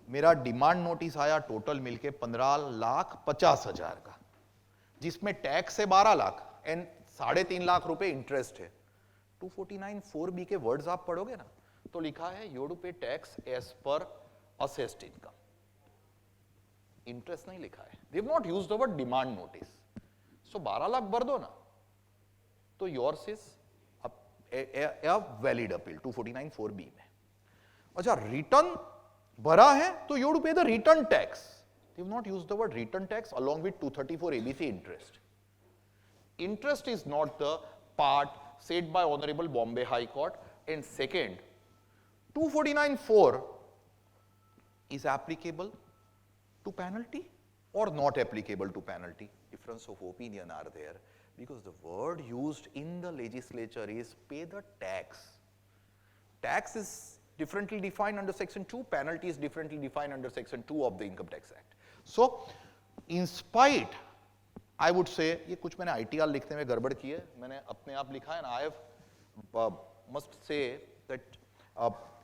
मेरा डिमांड नोटिस आया टोटल मिलके 15,50,000 का, जिसमें टैक्स है 12 लाख एंड 3.5 लाख रुपए इंटरेस्ट है. 249(4)(b) के वर्ड्स आप पढ़ोगे ना, तो लिखा है you to pay tax as per assessed income, interest नहीं लिखा है, they have not used the word demand notice, so 12 lakh भर दो ना, तो yours is a valid appeal 249(4)(b) में। अच्छा, रिटर्न भरा है तो you to pay the return tax, they have not used the word return tax along with 234 interest. Interest is not the part said by Honorable Bombay High Court. And second, 249(4) is applicable to penalty or not applicable to penalty. Difference of opinion are there because the word used in the legislature is pay the tax. Tax is differently defined under section 2, penalty is differently defined under section 2 of the Income Tax Act. So, in spite, I would say, ये कुछ मैंने ITR लिखने में गड़बड़ की है, मैंने अपने आप लिखा है ना, I have must say that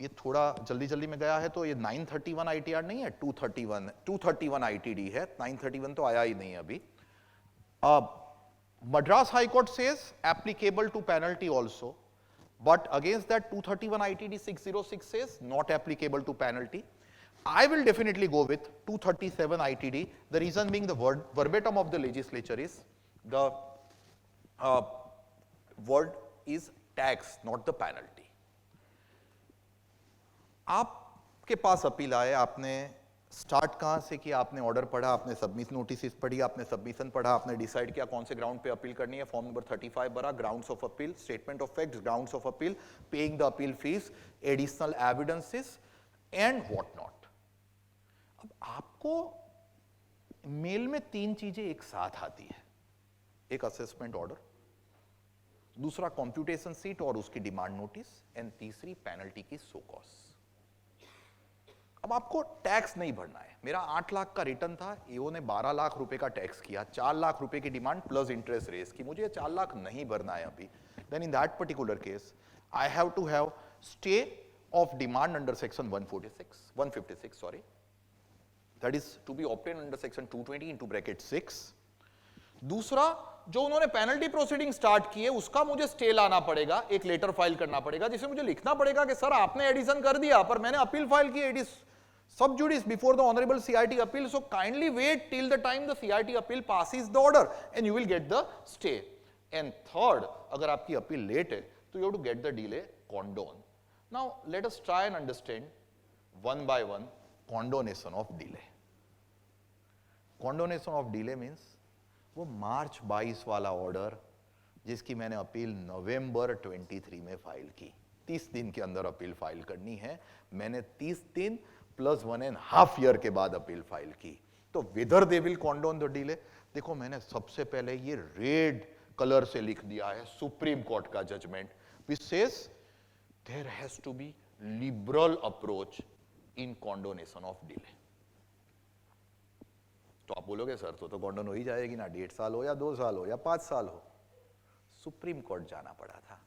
ये थोड़ा जल्दी जल्दी में गया है, तो ये 931 ITR नहीं है, 231 ITD है, 931 तो आया ही नहीं अभी। Madras High Court says applicable to penalty also, but against that 231 ITD 606 says not applicable to penalty. I will definitely go with 237 ITD. The reason being the word verbatim of the legislature is the word is tax, not the penalty. आपके पास appeal आए, आपने start कहां से किया, आपने order पढ़ा, आपने submission notice पढ़ी, आपने सबमिशन पढ़ा, आपने डिसाइड किया कौन से ग्राउंड पे अपील करनी है, फॉर्म नंबर 35 भरा, grounds of appeal, statement of facts, grounds of appeal, paying the appeal fees, additional evidences and what not. अब आपको मेल में 3 चीजें एक साथ आती है, एक असेसमेंट ऑर्डर, दूसरा कंप्यूटेशन सीट और उसकी डिमांड नोटिस, एंड तीसरी पेनल्टी की सो कॉज। अब आपको टैक्स नहीं भरना है, मेरा 8 लाख का रिटर्न था, ईओ ने 12 लाख रुपए का टैक्स किया, 4 लाख रुपए की डिमांड प्लस इंटरेस्ट रेस की, मुझे 4 लाख नहीं भरना है अभी, then in that particular case I have to have stay of demand under section 156 sorry, that is to be obtained under section 220 into bracket 6। दूसरा, जो उन्होंने पेनल्टी प्रोसीडिंग स्टार्ट की है उसका मुझे स्टे लाना पड़ेगा, एक लेटर फाइल करना पड़ेगा जिसमें मुझे लिखना पड़ेगा कि सर आपने एडिशन कर दिया पर मैंने अपील फाइल की, it is sub judice before the honourable CIT appeal, so kindly wait till the time the CIT appeal passes the order and you will get the stay। and third, अगर आपकी appeal late है तो you have to get the delay condone। now let us try and understand one by one condonation of delay। condonation of delay means वो मार्च 22 वाला order जिसकी मैंने appeal नवंबर 23 में file की, 30 दिन के अंदर अपील फाइल करनी है, मैंने 30 दिन प्लस 1.5 ईयर के बाद अपील फाइल की, तो whether they will condone the delay. देखो मैंने सबसे पहले ये रेड कलर से लिख दिया है सुप्रीम कोर्ट का judgment which says there has to be liberal approach in condonation of delay. तो आप बोलोगे सर तो कॉन्डोन हो ही जाएगी ना, 1.5 साल हो या 2 साल हो या 5 साल हो, सुप्रीम कोर्ट जाना पड़ा था।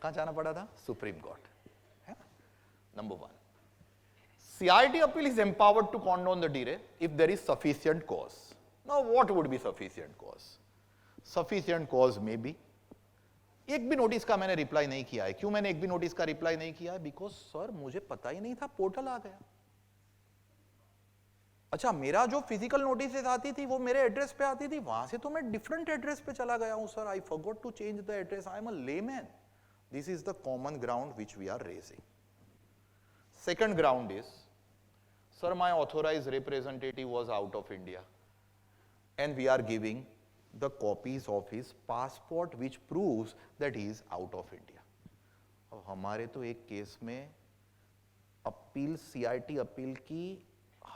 कहां जाना पड़ा था? Supreme court. है ना? Number 1, CIT appeal is empowered to condone the delay if there is sufficient cause। now what would be sufficient cause? sufficient cause may be, एक भी नोटिस का मैंने रिप्लाई नहीं किया है। क्यों मैंने एक भी नोटिस का रिप्लाई नहीं किया है? बिकॉज सर मुझे पता ही नहीं था, पोर्टल आ गया। अच्छा, मेरा जो फिजिकल नोटिस आती थी वो मेरे एड्रेस पे आती थी, वहां से तो मैं डिफरेंट एड्रेस पे चला गया हूं sir, I forgot to change the address, I am a layman. This is the common ground which we are raising. Second ground is, sir my authorized representative was out of India and we are giving the copies of his passport which proves that he is out of India। अब हमारे तो एक case में appeal, CIT appeal की,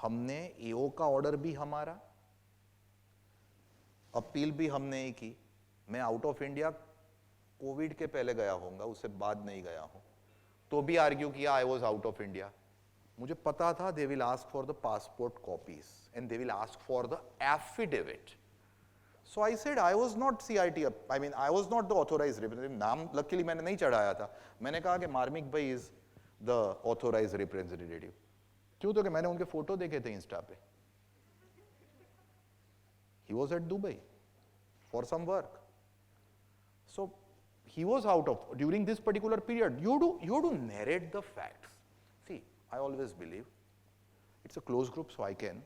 हमने AO का order भी हमारा, अपील भी हमने ही की, मैं आउट ऑफ इंडिया कोविड के पहले गया होऊंगा, उससे बाद नहीं गया हूं, तो भी आर्ग्यू किया I was out of India. मुझे पता था they will ask for the passport copies and they will ask for the affidavit, so I said I was not CIT, I mean I was not the authorised representative. नाम luckily मैंने नहीं चढ़ाया था, मैंने कहा कि मार्मिक भाई इज द ऑथोराइज्ड रिप्रेजेंटेटिव। क्यों? तो कि मैंने उनके फोटो देखे थे इंस्टा पे, he was at Dubai for some work, so he was out of during this particular period। you do narrate the facts, I always believe it's a closed group, so I can.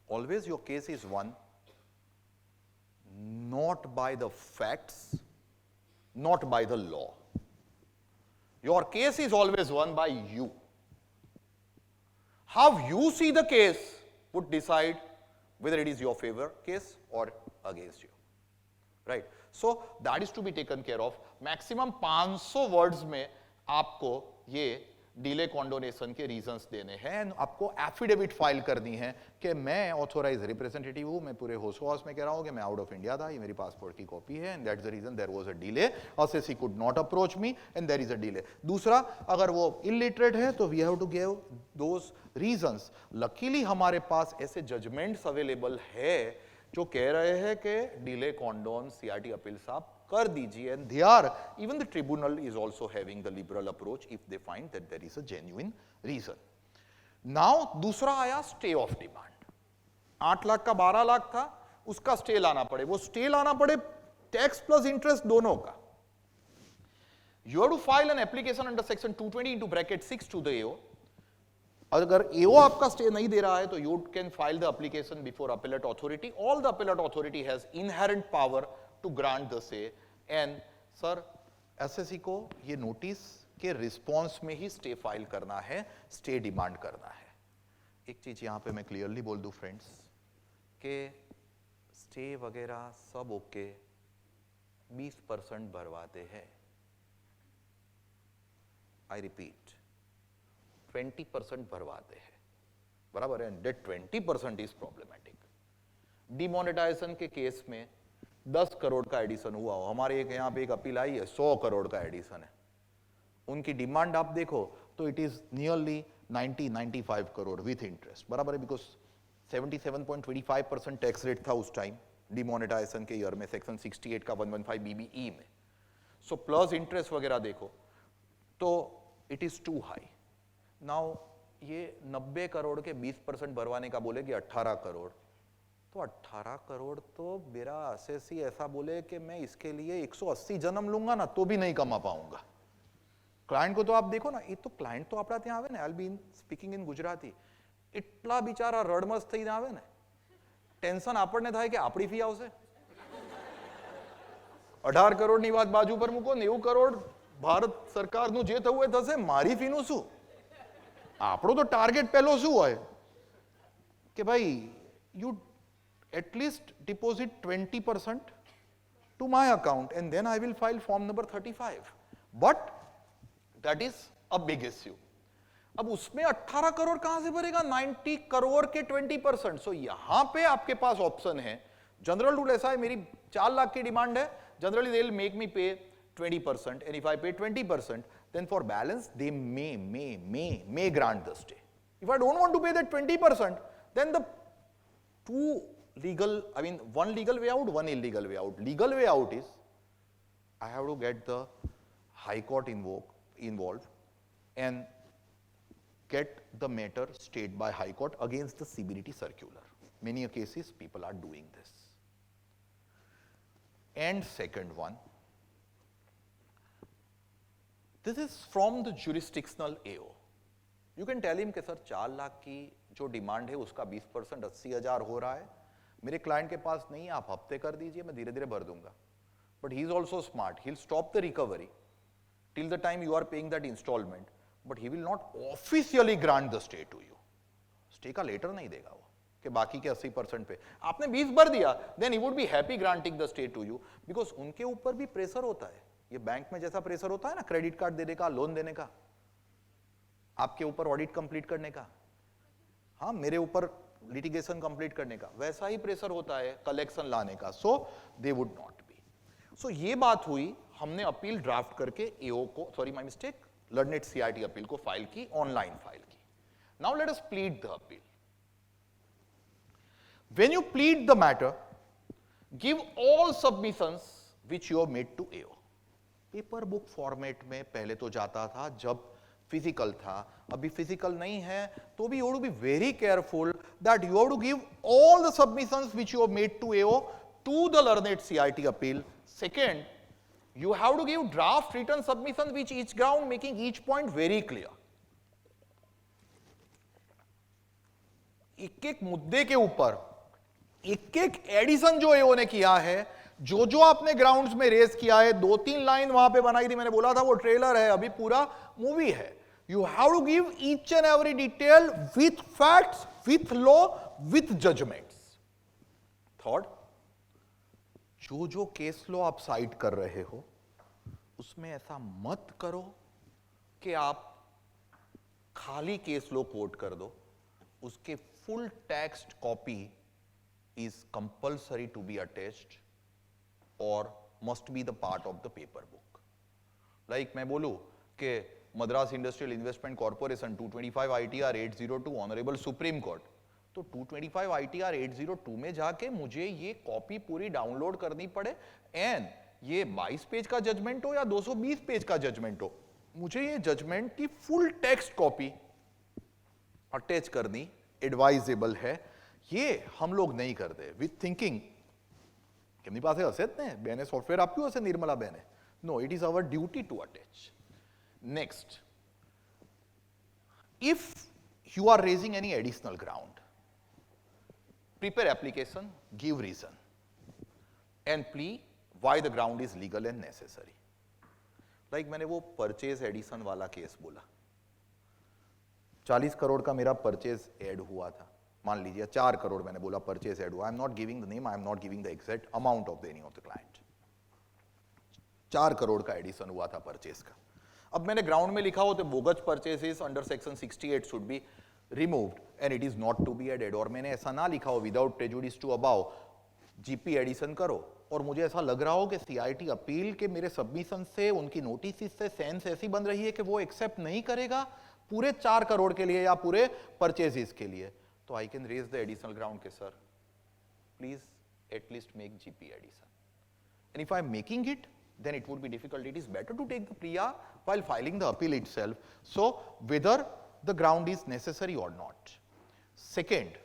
Always your case is won not by the facts, not by the law. Your case is always won by you. How you see the case would decide whether it is your favor case or against you. Right? So that is to be taken care of. Maximum 500 words में आपको ये delay कॉन्डोनेशन के reasons देने हैं, आपको affidavit file करनी है कि मैं ऑथोराइज रिप्रेजेंटेटिव हूं, मैं पूरे होश खौस में कह रहा हूं कि मैं आउट ऑफ इंडिया था, ये मेरी पासपोर्ट की कॉपी है, and that's the reason there was a delay, assessee could not approach me and there is a delay. दूसरा, अगर वो इलिटरेट है तो we have to give those reasons. Luckily हमारे पास ऐसे जजमेंट्स अवेलेबल है जो कह रहे हैं कि डिले कॉन्डोन सीआरटी अपील साहब कर दीजिए, and they are, even the tribunal is also having the liberal approach if they find that there is a genuine reason. Now दूसरा आया स्टे ऑफ डिमांड. 8 लाख का 12 लाख था, उसका स्टे लाना पड़े. वो स्टे लाना पड़े टैक्स प्लस इंटरेस्ट दोनों का. You have to file an application under section 220(6) to the AO. अगर एओ आपका स्टे नहीं दे रहा है तो you can file the application before appellate authority. All the appellate authority has inherent power to grant the stay. And sir, SSC को ये notice के रिस्पॉन्स में ही स्टे फाइल करना है, स्टे डिमांड करना है. एक चीज यहां पे मैं क्लियरली बोल दूं फ्रेंड्स कि स्टे वगैरह सब ओके, 20% भरवाते हैं. आई रिपीट, 20% भरवाते हैं, बराबर है. That 20% is problematic. डिमोनेटाइजेशन के केस में 10 करोड़ का एडिशन हुआ हो. हमारे एक यहां पे एक अपील आई है, 100 करोड़ का एडिशन है. उनकी डिमांड आप देखो तो it is nearly 90-95 crore with interest, बराबर है. बिकॉज 77.25% टैक्स रेट था उस टाइम डिमोनेटाइजेशन के ईयर में, सेक्शन 68 का 115 BBE में. सो प्लस इंटरेस्ट वगैरह देखो तो it is too high. Now ये 90 करोड़ के 20% भरवाने का बोले कि 18 करोड़, तो 18 करोड़ तो मेरा एसएससी ऐसा बोले कि मैं इसके लिए 180 जन्म लूंगा ना तो भी नहीं कमा पाऊंगा. क्लाइंट को तो आप देखो ना, ये तो क्लाइंट तो આપણા ત્યાં આવે ને, I'll be speaking in Gujarati, એટલા બિચારા રડમસ થઈને આવે ને, ટેન્શન આપણને થાય કે આપણી ફી આવશે. 18 કરોડની વાત બાજુ પર મૂકો, 90 કરોડ ભારત સરકારનું જે થવું એ થશે, મારી ફીનું શું? આપણો તો ટાર્ગેટ પહેલો શું હોય કે ભાઈ you at least deposit 20% to my account and then I will file form number 35. But that is a big issue. अब उसमें 18 करोड़ कहां से भरेगा? 90 करोड़ के 20%. सो यहां पे आपके पास ऑप्शन है. जनरल रूल ऐसा है, मेरी 4 लाख की डिमांड है, generally they will make me पे 20%, and if I pay 20%, then for balance they may grant the stay. If I don't want to pay that 20%, then the one legal way out, one illegal way out. Legal way out is I have to get the High Court involved and get the matter stayed by High Court against the CBDT circular. Many cases people are doing this. And second one, this is from the jurisdictional AO. You can tell him कि sir 4 lakh की जो demand है उसका 20% 80,000 हो रहा है, मेरे client के पास नहीं है, आप हफ्ते कर दीजिए, मैं धीरे धीरे भर दूंगा. But he is also smart. He'll stop the recovery till the time you are paying that installment, but he will not officially grant the stay to you. Stay का लेटर नहीं देगा वो कि बाकी के 80% पे आपने 20 भर दिया, then he would be happy granting the stay to you, because उनके ऊपर भी प्रेशर होता है. ये बैंक में जैसा प्रेशर होता है ना, क्रेडिट कार्ड देने का, लोन देने का, आपके ऊपर ऑडिट कंप्लीट करने का, हाँ मेरे ऊपर लिटिगेशन कंप्लीट करने का, वैसा ही प्रेशर होता है कलेक्शन लाने का. So they would not be. So ये बात हुई, हमने अपील ड्राफ्ट करके एओ को, sorry my mistake, learned CIT appeal को फाइल की, ऑनलाइन फाइल की. Now let us plead the appeal. When you plead the matter, give all submissions which you have made to AO. Paper book format में पहले तो जाता था जब फिजिकल था, अभी फिजिकल नहीं है तो भी you have to be very careful that you have to give all the submissions which you have made to AO to the learned CIT appeal. Second, you have to give draft written submissions which each ground making each point very clear. एक एक मुद्दे के ऊपर एक एक addition जो एओ ने किया है, जो आपने ग्राउंड्स में रेस किया है, 2-3 लाइन वहां पे बनाई थी, मैंने बोला था वो ट्रेलर है, अभी पूरा मूवी है. You have to give each and every detail with facts, with law, with judgments. Third, जो केस लॉ आप साइट कर रहे हो उसमें ऐसा मत करो कि आप खाली केस लॉ कोट कर दो. उसके full text copy is compulsory to be attached or must be the part of the paper book. Like मैं बोलूं कि Madras industrial investment corporation 225 ITR 802 honourable supreme court, तो 225 ITR 802 में जाके मुझे ये कॉपी पूरी डाउनलोड करनी पड़े, एंड ये 22 पेज का जजमेंट हो या 220 पेज का जजमेंट हो, मुझे ये जजमेंट की फुल टेक्स्ट कॉपी अटैच करनी एडवाइजेबल है. ये हम लोग नहीं करते विथ थिंकिंग कि अपनी पास हसे ने बेने सॉफ्टवेयर आप्યું હશે निर्मला बेने. No, it is our duty to attach. Next, if you are raising any additional ground, prepare application, give reason and plea why the ground is legal and necessary. Like मैंने वो purchase addition वाला case बोला, 40 करोड़ का मेरा purchase add हुआ था, मान लीजिए 4 करोड़ मैंने बोला परचेज ऐड हुआ. I am not giving the name, I am not giving the exact amount of the any of the client. 4 crore का एडिशन हुआ था परचेज का. अब मैंने ग्राउंड में लिखा हो तो bogus purchases under section 68 should be removed and it is not to be added. और मैंने ऐसा ना लिखा हो without prejudice to above GP addition करो, और मुझे ऐसा लग रहा हो कि सीआईटी अपील के मेरे सबमिशन से, उनकी नोटिस से सेंस ऐसी बन रही है कि वो एक्सेप्ट नहीं करेगा पूरे 4 करोड़ के लिए या पूरे परचेजेस के लिए, तो I can raise the additional ground के sir please at least make GP addition. And if I am making it then it would be difficult. It is better to take the priya while filing the appeal itself. So whether the ground is necessary or not. Second,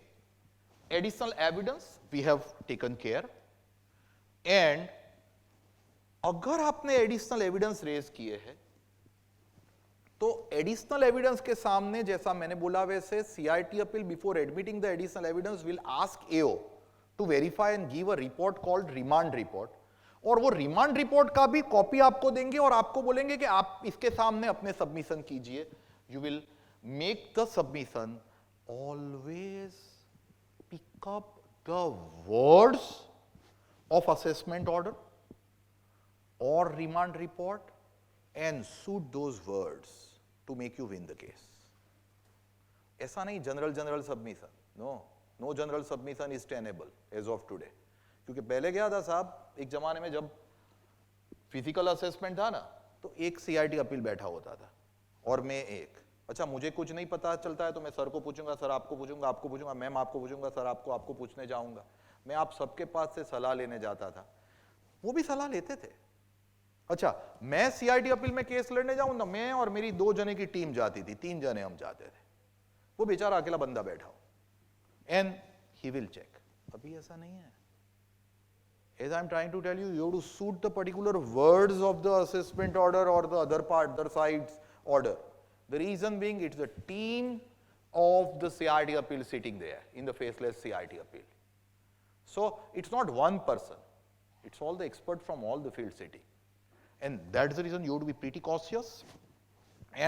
additional evidence we have taken care. And अगर आपने additional evidence raise किए हैं तो additional evidence के सामने जैसा मैंने बोला वैसे CIT appeal before admitting the additional evidence will ask AO to verify and give a report called remand report. और वो रिमांड रिपोर्ट का भी कॉपी आपको देंगे और आपको बोलेंगे कि आप इसके सामने अपने सबमिशन कीजिए. You will make the submission, always pick up the words of assessment order और remand report and suit those words to make you win the case. ऐसा नहीं general submission, no general submission is tenable as of today. क्योंकि पहले क्या था साहब, एक जमाने में जब फिजिकल असेसमेंट था ना तो एक सीआईटी अपील बैठा होता था और मैं एक. अच्छा, मुझे कुछ नहीं पता चलता है तो मैं सर को पूछूंगा, सर आपको पूछूंगा, आपको पूछूंगा, मैम आपको पूछूंगा, सर आपको पूछने जाऊंगा. मैं आप सबके पास से सलाह लेने जाता था, वो भी सलाह लेते थे. अच्छा, मैं सीआईटी अपील में केस लड़ने जाऊं ना, मैं और मेरी 2 जने की टीम जाती थी, 3 जने हम जाते थे, वो बेचारा अकेला बंदा बैठा हो एंड ही विल चेक. अभी ऐसा नहीं है. As I am trying to tell you, you have to suit the particular words of the assessment order or the other side's order. The reason being, it's the team of the CIT appeal sitting there in the faceless CIT appeal. So it's not one person, it's all the experts from all the field sitting. And that's the reason you have to be pretty cautious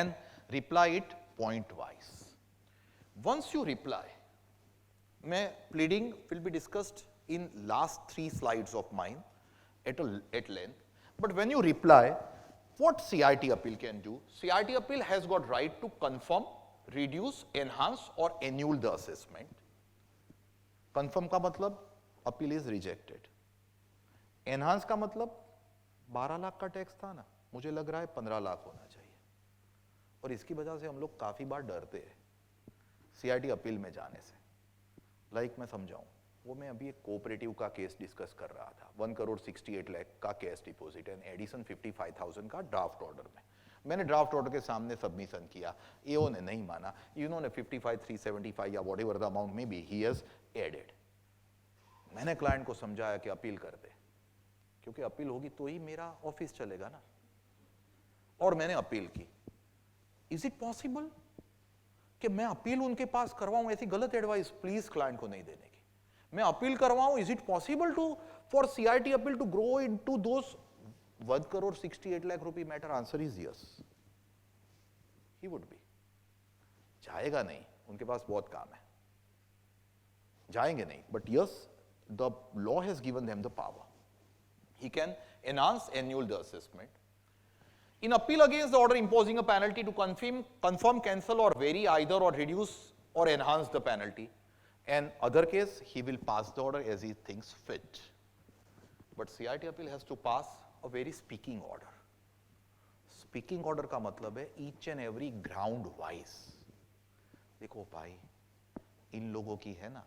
and reply it point wise. Once you reply, pleading will be discussed in last 3 slides of mine at length. But when you reply, what CIT appeal can do? CIT appeal has got right to confirm, reduce, enhance or annul the assessment. Confirm का मतलब appeal is rejected. Enhance का मतलब 12 लाख का tax था ना, मुझे लग रहा है 15 लाख होना चाहिए. और इसकी वजह से हम लोग काफी बार डरते हैं CIT अपील में जाने से. लाइक मैं समझाऊं, वो मैं अभी एक कोऑपरेटिव का केस डिस्कस कर रहा था, 1 करोड़ 68 लाख का कैश डिपॉजिट एंड एडिशन 55,000 का ड्राफ्ट ऑर्डर में. मैंने ड्राफ्ट ऑर्डर के सामने सबमिशन किया, एओ ने नहीं माना, इन्होंने 55,375 या व्हाटएवर द अमाउंट में बी ही हैज एडेड. मैंने क्लाइंट को समझाया कि अपील कर दे, क्योंकि अपील होगी तो ही मेरा ऑफिस चलेगा ना. और मैंने अपील की. इज इट पॉसिबल कि मैं अपील उनके पास करवाऊं, ऐसी गलत एडवाइस प्लीज क्लाइंट को नहीं देने की। मैं अपील करवाऊं, is it possible to for CIT appeal to grow into those 1 crore 68 lakh rupee मैटर? Answer is yes, he would be. जाएगा नहीं, उनके पास बहुत काम है, जाएंगे नहीं, but yes the law has given them the power, he can enhance annual the assessment. In appeal against the order imposing a penalty to confirm, cancel or vary either or reduce or enhance the penalty, and other case he will pass the order as he thinks fit. But CIT appeal has to pass a very speaking order. Speaking order का मतलब है each and every ground wise. देखो भाई, इन लोगों की है ना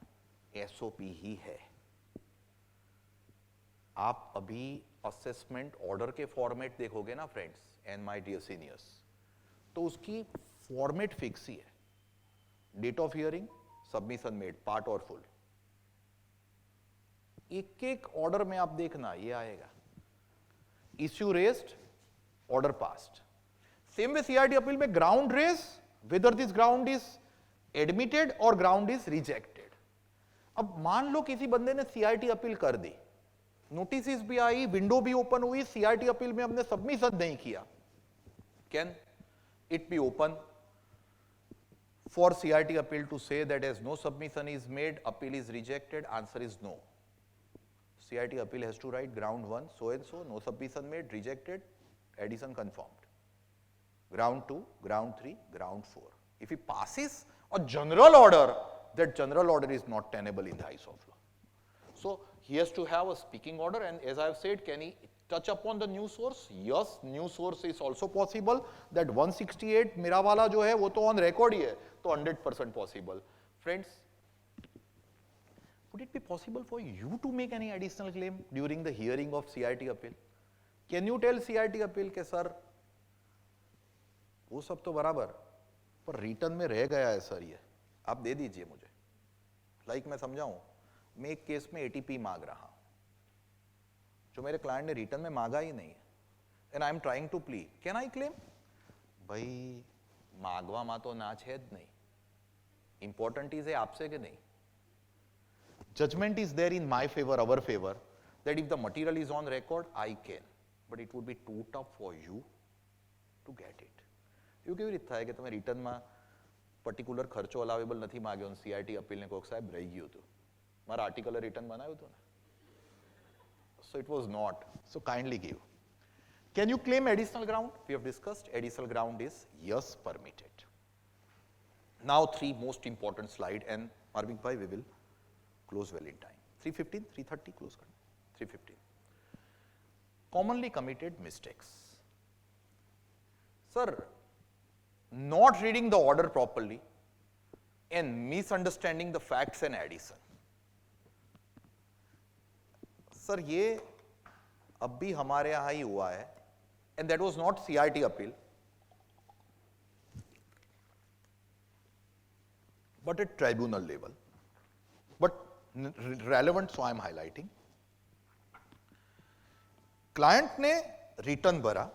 SOP ही है। आप अभी असेसमेंट ऑर्डर के फॉर्मेट देखोगे ना friends and my dear seniors, तो उसकी फॉर्मेट फिक्स ही है। Date of hearing, submission made, part और फुल। एक एक ऑर्डर में आप देखना ये आएगा, issue raised, order passed. Same way CIT appeal में ground raise, whether this ground is admitted और ग्राउंड इज रिजेक्टेड। अब मान लो किसी बंदे ने सीआईटी अपील कर दी, नोटिस भी आई, विंडो भी ओपन हुई, सीआईटी अपील में हमने सबमिशन नहीं किया, can it be open for CIT appeal to say that as no submission is made, appeal is rejected? Answer is no. CIT appeal has to write ground 1 so and so, no submission made, rejected, addition confirmed. Ground 2, ground 3, ground 4. If he passes a general order, that general order is not tenable in the eyes of law. So he has to have a speaking order, and as I have said, can he touch upon the new source? Yes, new source is also possible. That 168 मेरा वाला जो है वो तो on record ही है, तो 100% possible. Friends, would it be possible for you to make any additional claim during the hearing of CIT appeal? Can you tell CIT appeal के sir वो सब तो बराबर, पर रिटर्न में रह गया है सर, ये आप दे दीजिए मुझे। लाइक मैं समझाऊं, मैं एक केस में एटीपी मांग रहा हूं जो मेरे क्लाइंट ने रिटर्न में मांगा ही नहीं है, and I am trying to plea, can I claim? भाई मांगवा मा तो ना है नहीं, इंपॉर्टेंट इज है आपसे कि नहीं। Judgment is there in my favour, our favour, that if the material is on record I can, but it would be too tough for you to get it. એવું કેવી રીતે થાય કે તમે રિટર્નમાં પર્ટિક્યુલર ખર્ચો અલાવેબલ નથી માંગ્યો અને સીઆઈટી અપીલને કોક સાહેબ રહી ગયું હતું, મારા આર્ટિકલર રિટર્ન બનાવ્યું હતું ને, so it was not, so kindly give. Can you claim additional ground? We have discussed additional ground is yes, permitted. Now three most important slide, and Marvik bhai we will close well in time. 3:15, 3:30 close kar, 3:15. Commonly committed mistakes. Sir, not reading the order properly and misunderstanding the facts and addition. Sir ये अब भी हमारे यहां ही हुआ है, and that was not CIT appeal, but at tribunal level, but relevant, so I am highlighting. Client ने return भरा,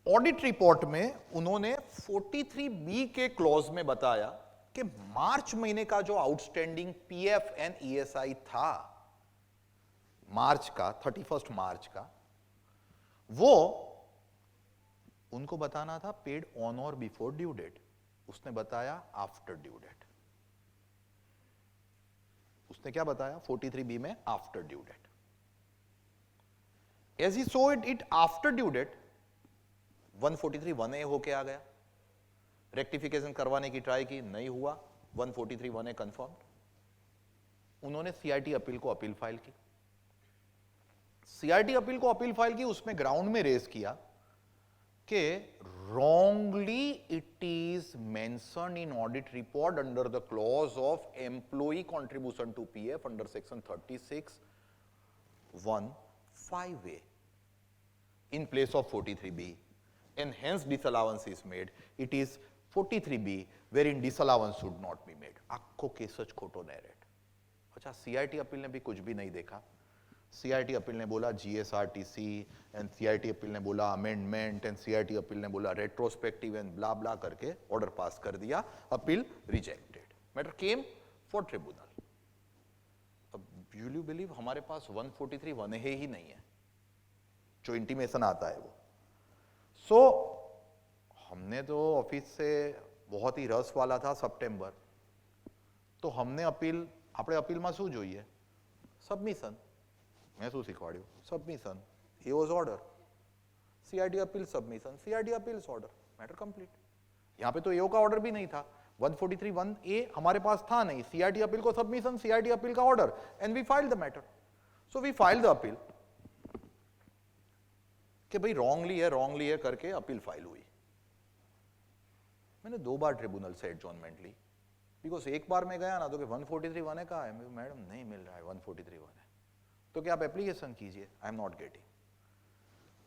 audit report में उन्होंने 43B के क्लॉज में बताया कि मार्च महीने का जो आउटस्टैंडिंग पीएफ एंड ईएसआई था मार्च का, 31 मार्च का, वो उनको बताना था पेड ऑन और बिफोर ड्यू डेट, उसने बताया आफ्टर ड्यू डेट। उसने क्या बताया 43B में? After due date. As he so it after due date 143(1)A होके आ गया, रेक्टिफिकेशन करवाने की ट्राई की, नहीं हुआ, 143(1)A कंफर्म्ड। उन्होंने सीआईटी अपील को अपील फाइल की, सीआईटी अपील को अपील फाइल की, उसमें ग्राउंड में रेज किया कि wrongly it is mentioned in audit report under the clause of employee contribution to PF under section 36(1)(5)A in place of 43B, and hence disallowance is made. It is 43B wherein disallowance should not be made. आखो case खोटो narrate. अच्छा, CIT appeal ने भी कुछ भी नहीं देखा, CIT appeal ने बोला GSRTC एंड CIT अपील ने बोला अमेंडमेंट एंड CIT अपील ने बोला रेट्रोस्पेक्टिव एंड ब्ला ब्ला करके ऑर्डर पास कर दिया, appeal rejected, matter came for tribunal. अब विल यू बिलीव हमारे पास 143 1A ही नहीं है, जो इंटीमेशन आता है वो। सो हमने तो ऑफिस से बहुत ही रस वाला था सितंबर, तो हमने अपील, આપણે અપીલમાં શું જોઈએ? સબમિશન। મેં શું શીખવાડ્યું? Submission. A was order, CIT appeal submission, CIT appeals order, matter complete. यहाँ पे तो एओ का ऑर्डर भी नहीं था, 143 1A हमारे पास था नहीं, CIT अपील को सबमिशन, CIT अपील का order, and we filed the matter. So we filed the appeal कि भाई रॉन्गली है करके अपील फाइल हुई। मैंने 2 बार ट्रिब्यूनल से एडजॉर्नमेंट ली, बिकॉज एक बार मैं गया ना तो कि 143 1A कहाँ है, मैडम नहीं मिल रहा है 143 1A, तो क्या आप एप्लीकेशन कीजिए, आई एम नॉट गेटिंग।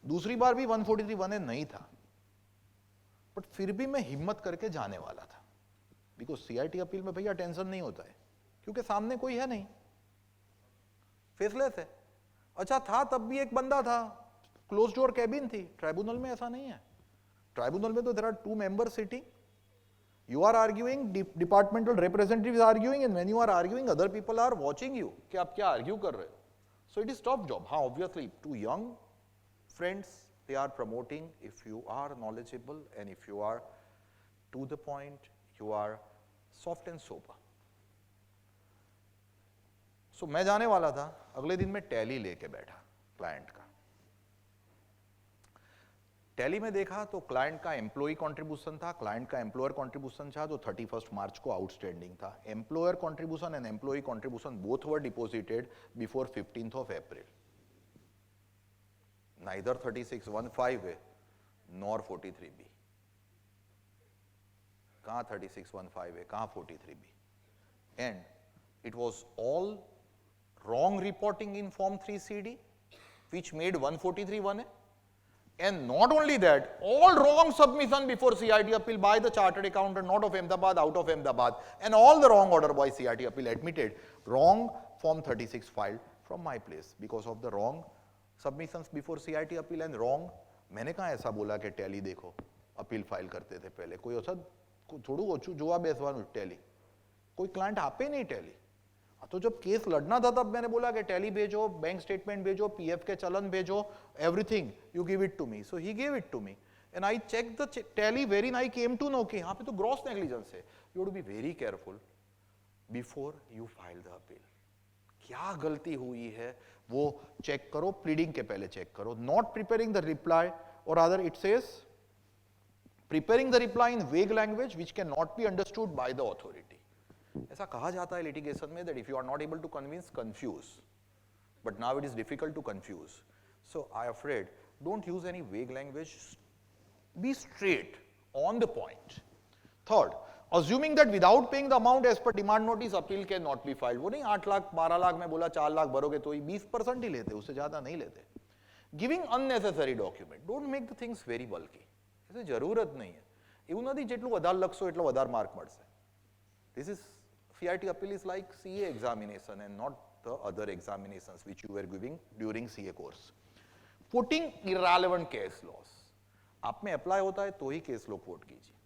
दूसरी बार भी 143 1A नहीं था, बट फिर भी मैं हिम्मत करके जाने वाला था, बिकॉज CIT अपील में भैया टेंशन नहीं होता है, क्योंकि सामने कोई है नहीं, फेसलेस है। अच्छा था तब भी एक बंदा था, क्लोज डोर कैबिन थी, ट्राइब्यूनल में ऐसा नहीं है। ट्राइब्यूनल में तो there are 2 members sitting, you are arguing, departmental representatives are arguing, and when you are arguing other people are watching you कि आप क्या argue कर रहे हो। So it is tough job। हाँ obviously to young friends they are promoting, if you are knowledgeable and if you are to the point, you are soft and sober। So मैं जाने वाला था, अगले दिन मैं टैली लेके बैठा क्लाइंट का। टैली में देखा तो क्लाइंट का एम्प्लॉय कंट्रीब्यूशन था, क्लाइंट का एम्प्लॉयर कंट्रीब्यूशन था जो 31 मार्च को आउटस्टैंडिंग था। Employer contribution and employee contribution both were deposited before 15th April. Neither 3615A nor 43B। कहाँ 3615A, कहाँ 43B? And it was all wrong reporting in form 3CD which made 143 1A, and not only that, all wrong submission before CIT appeal by the chartered accountant not of Ahmedabad, out of Ahmedabad, and all the wrong order by CIT appeal admitted, wrong form 36 filed from my place because of the wrong submissions before CIT appeal and wrong। मैंने कहा ऐसा बोला कि tally देखो appeal file करते थे पहले, कोई ऐसा थोड़ू ओछू जोवा बेसवानुं टैली, कोई क्लाइंट आपे नहीं टैली। तो जब केस लड़ना था तब मैंने बोला कि टैली भेजो, बैंक स्टेटमेंट भेजो, PF के चलन भेजो, everything you give it to me. So he give it to me and I check the tally very, I came to know कि यहाँ पे तो ग्रॉस नेग्लिजेंस है। You have to be very careful before you file the appeal. क्या गलती हुई है वो चेक करो, प्लीडिंग के पहले चेक करो। नॉट प्रिपेयरिंग द रिप्लाई, और other it says preparing the reply in vague language which can not be understood by the authority. ऐसा कहा जाता है लिटिगेशन में that if you are not able to convince, confuse, but now it is difficult to confuse, so I am afraid don't use any vague language, be straight on the point। Third, assuming that without paying the amount as per demand notice appeal cannot be filed। वो नहीं 8 लाख 12 लाख में बोला 4 लाख भरोगे तो ही 20% ही लेते, उससे ज्यादा नहीं लेते। Giving unnecessary document, don't make the things very bulky, ऐसे जरूरत नहीं है। એવું નથી જેટલું વધારે લખશો એટલો વધારે માર્ક મળશે। This is CIT appeal is like CA examination and not the other examinations which you were giving during CA course। Putting irrelevant case laws, आप में अप्लाई होता है तो ही केस लॉ कोट कीजिए,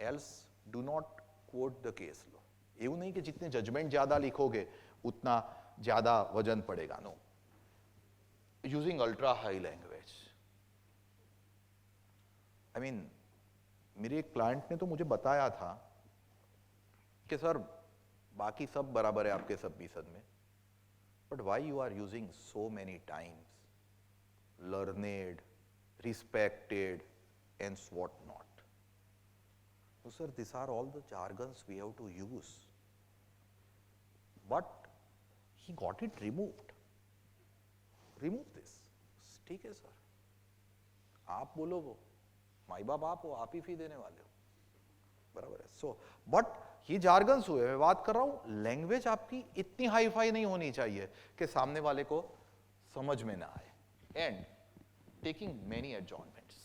else do not quote the case law। એવું नहीं कि जितने जजमेंट ज्यादा लिखोगे उतना ज्यादा वजन पड़ेगा, no. Using ultra high language, I mean मेरे एक क्लाइंट ने तो मुझे बताया था कि सर बाकी सब बराबर है आपके सबमिशन में, but why you are using so many times learned, respected and what not. तो sir this are all the jargons we have to use, but he got it removed. Remove this, ठीक है sir, आप बोलो वो माई बाप आप हो, आप ही फी देने वाले हो, बराबर है। सो बट ये जार्गन्स हुए, मैं बात कर रहा हूं लैंग्वेज आपकी इतनी हाई फाई नहीं होनी चाहिए कि सामने वाले को समझ में ना आए। And taking many adjournments,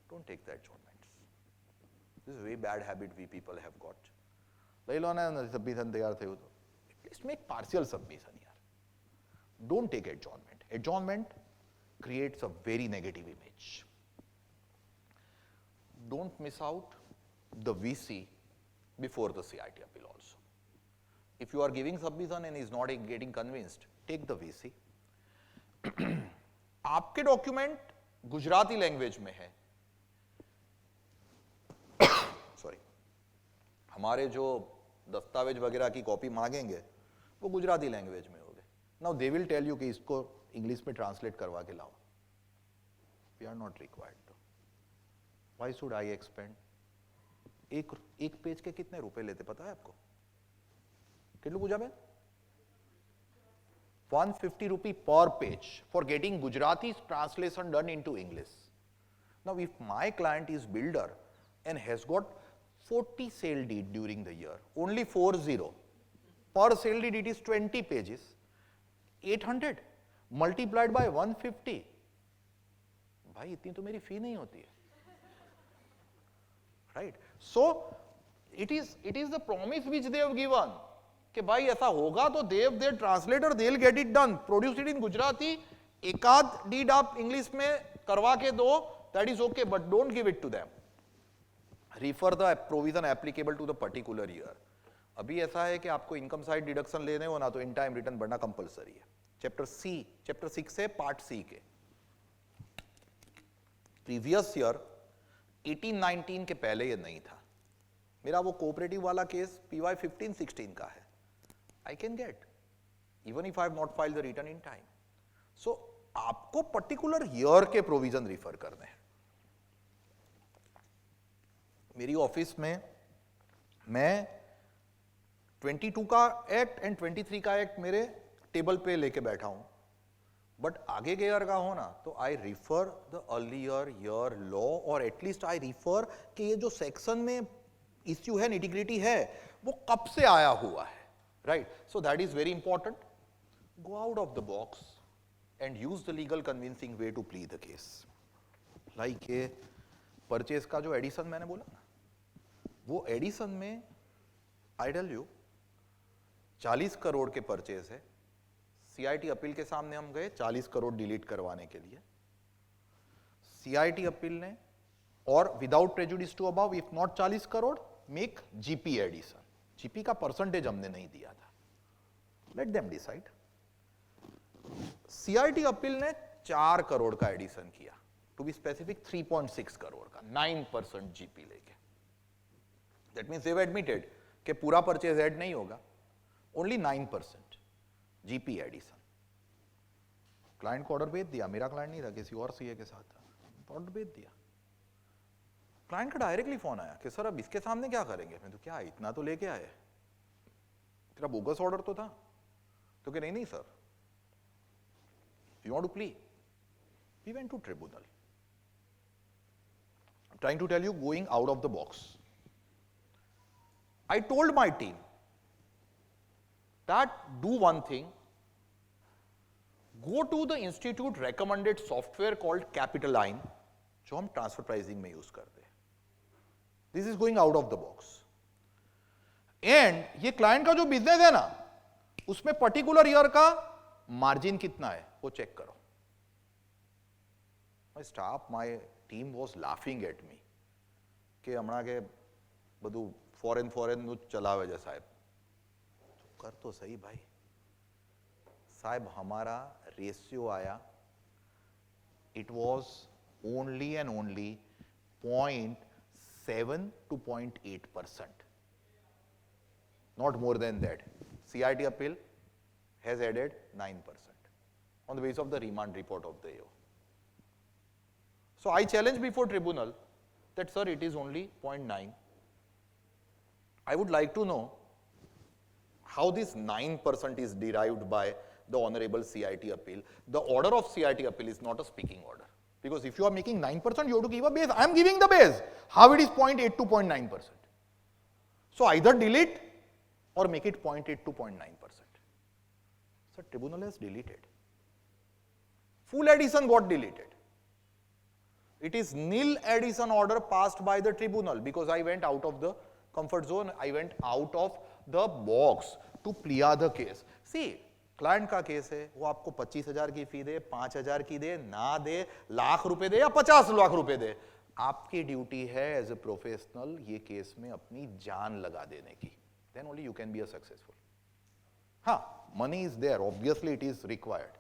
don't take the adjournments, this is very bad habit we people have got. लई लो ने सबमिशन तैयार થયું તો एटलीस्ट मेक पार्शियल सबमिशन यार, Don't take adjournment. Adjournment creates a very negative image. Don't miss out the VC before the CIT appeal also. If you are giving submission and is not getting convinced, take the VC. आपके document Gujarati language में है, sorry, हमारे जो दस्तावेज वगैरह की copy मांगेंगे वो गुजराती लैंग्वेज में होंगे. Now they will tell you कि इसको इंग्लिश में ट्रांसलेट करवा के लाओ. We are not required to. Why should I expend? एक पेज के कितने रुपए लेते पता है आपको? कितने पूछा मैं? 150 rupee per page for getting Gujarati translation done into English. Now, if my client is builder and has got 40 sale deed during the year, only 40, per sale deed it is 20 pages, 800 multiplied by 150. भाई इतनी तो मेरी फी नहीं होती है, right? So it is the promise which they have given. कि भाई ऐसा होगा तो their translator they will get it done, produce it in Gujarati, एकाध डीड आप इंग्लिश में करवा के दो, that is okay, but don't give it to them. Refer the provision applicable to the particular year. अभी ऐसा है कि आपको इनकम साइड डिडक्शन लेने हो ना तो इन टाइम रिटर्न भरना कंपलसरी है. चैप्टर 6 है, पार्ट सी के. प्रीवियस ईयर 18-19 के पहले ये नहीं था. मेरा वो कोऑपरेटिव वाला केस PY 15-16 का है. I can get, even if I have not filed the return in time. So, आपको पर्टिकुलर ईयर के प्रोविजन रिफर करने हैं. मेरी ऑफिस में मैं 22 का एक्ट एंड 23 का एक्ट मेरे टेबल पे लेके बैठा हूं, बट आगे के ईयर का हो ना तो I refer the earlier year law, और एटलीस्ट आई रिफर कि ये जो सेक्शन में इश्यू है, निटिग्रिटी है, वो कब से आया हुआ है. Right, so that is very important. Go out of the box and use the legal convincing way to plead the case. Like ये परचेज का जो एडिशन मैंने बोला ना, वो एडिशन में आई टेल यू 40 करोड़ के परचेज है. CIT अपील के सामने हम गए 40 करोड़ डिलीट करवाने के लिए. CIT अपील ने, और without prejudice to above, if not 40 crore, make GP addition. GP का परसेंटेज हमने नहीं दिया था. Let them decide. CIT appeal ने 4 करोड़ का एडिशन किया, टू बी स्पेसिफिक 3.6 करोड़ का, 9% जीपी लेके. That means they have admitted कि पूरा परचेज ऐड नहीं होगा, ओनली 9% जीपी एडिशन. क्लाइंट को ऑर्डर भेज दिया. मेरा क्लाइंट नहीं था, किसी और सीए के साथ था, ऑर्डर भेज दिया. क्लाइंट का डायरेक्टली फोन आया कि सर अब इसके सामने क्या करेंगे. मैं तो क्या इतना तो लेके आए, तेरा बोगस ऑर्डर तो था. तो कि नहीं sir, you want to plea. We went to tribunal. Trying to tell you, going out of the box. I told my team that do one thing, go to the institute recommended software called Capitaline, जो हम transfer pricing में use करते हैं. This is going out of the box. And ये client का जो business है ना, उसमें पर्टिकुलर ईयर का मार्जिन कितना है वो चेक करो. My staff, my team was laughing at me कि हमारा के બધું ફોરેન નું ચલાવે છે સાહેબ. कर तो सही भाई साहब. हमारा रेशियो आया, it was only and only 0.7 to 0.8%, not more than that. CIT appeal has added 9% on the basis of the remand report of the AO. So I challenge before tribunal that sir, it is only 0.9. I would like to know how this 9% is derived by the honorable CIT appeal. The order of CIT appeal is not a speaking order. Because if you are making 9%, you have to give a base. I am giving the base. How it is 0.8 to 0.9%? So either delete or make it 0.8 to 0.9%. So tribunal has deleted. Full addition got deleted. It is nil addition order passed by the tribunal because I went out of the comfort zone. I went out of the box to clear the case. See, client का case है, वो आपको 25,000 की फी दे, 5,000 की दे, ना दे, लाख रुपए दे या 50 लाख रुपए दे, आपकी ड्यूटी है एज ए प्रोफेशनल ये केस में अपनी जान लगा देने की. Then only you can be a successful. हाँ, money is there, obviously it is required,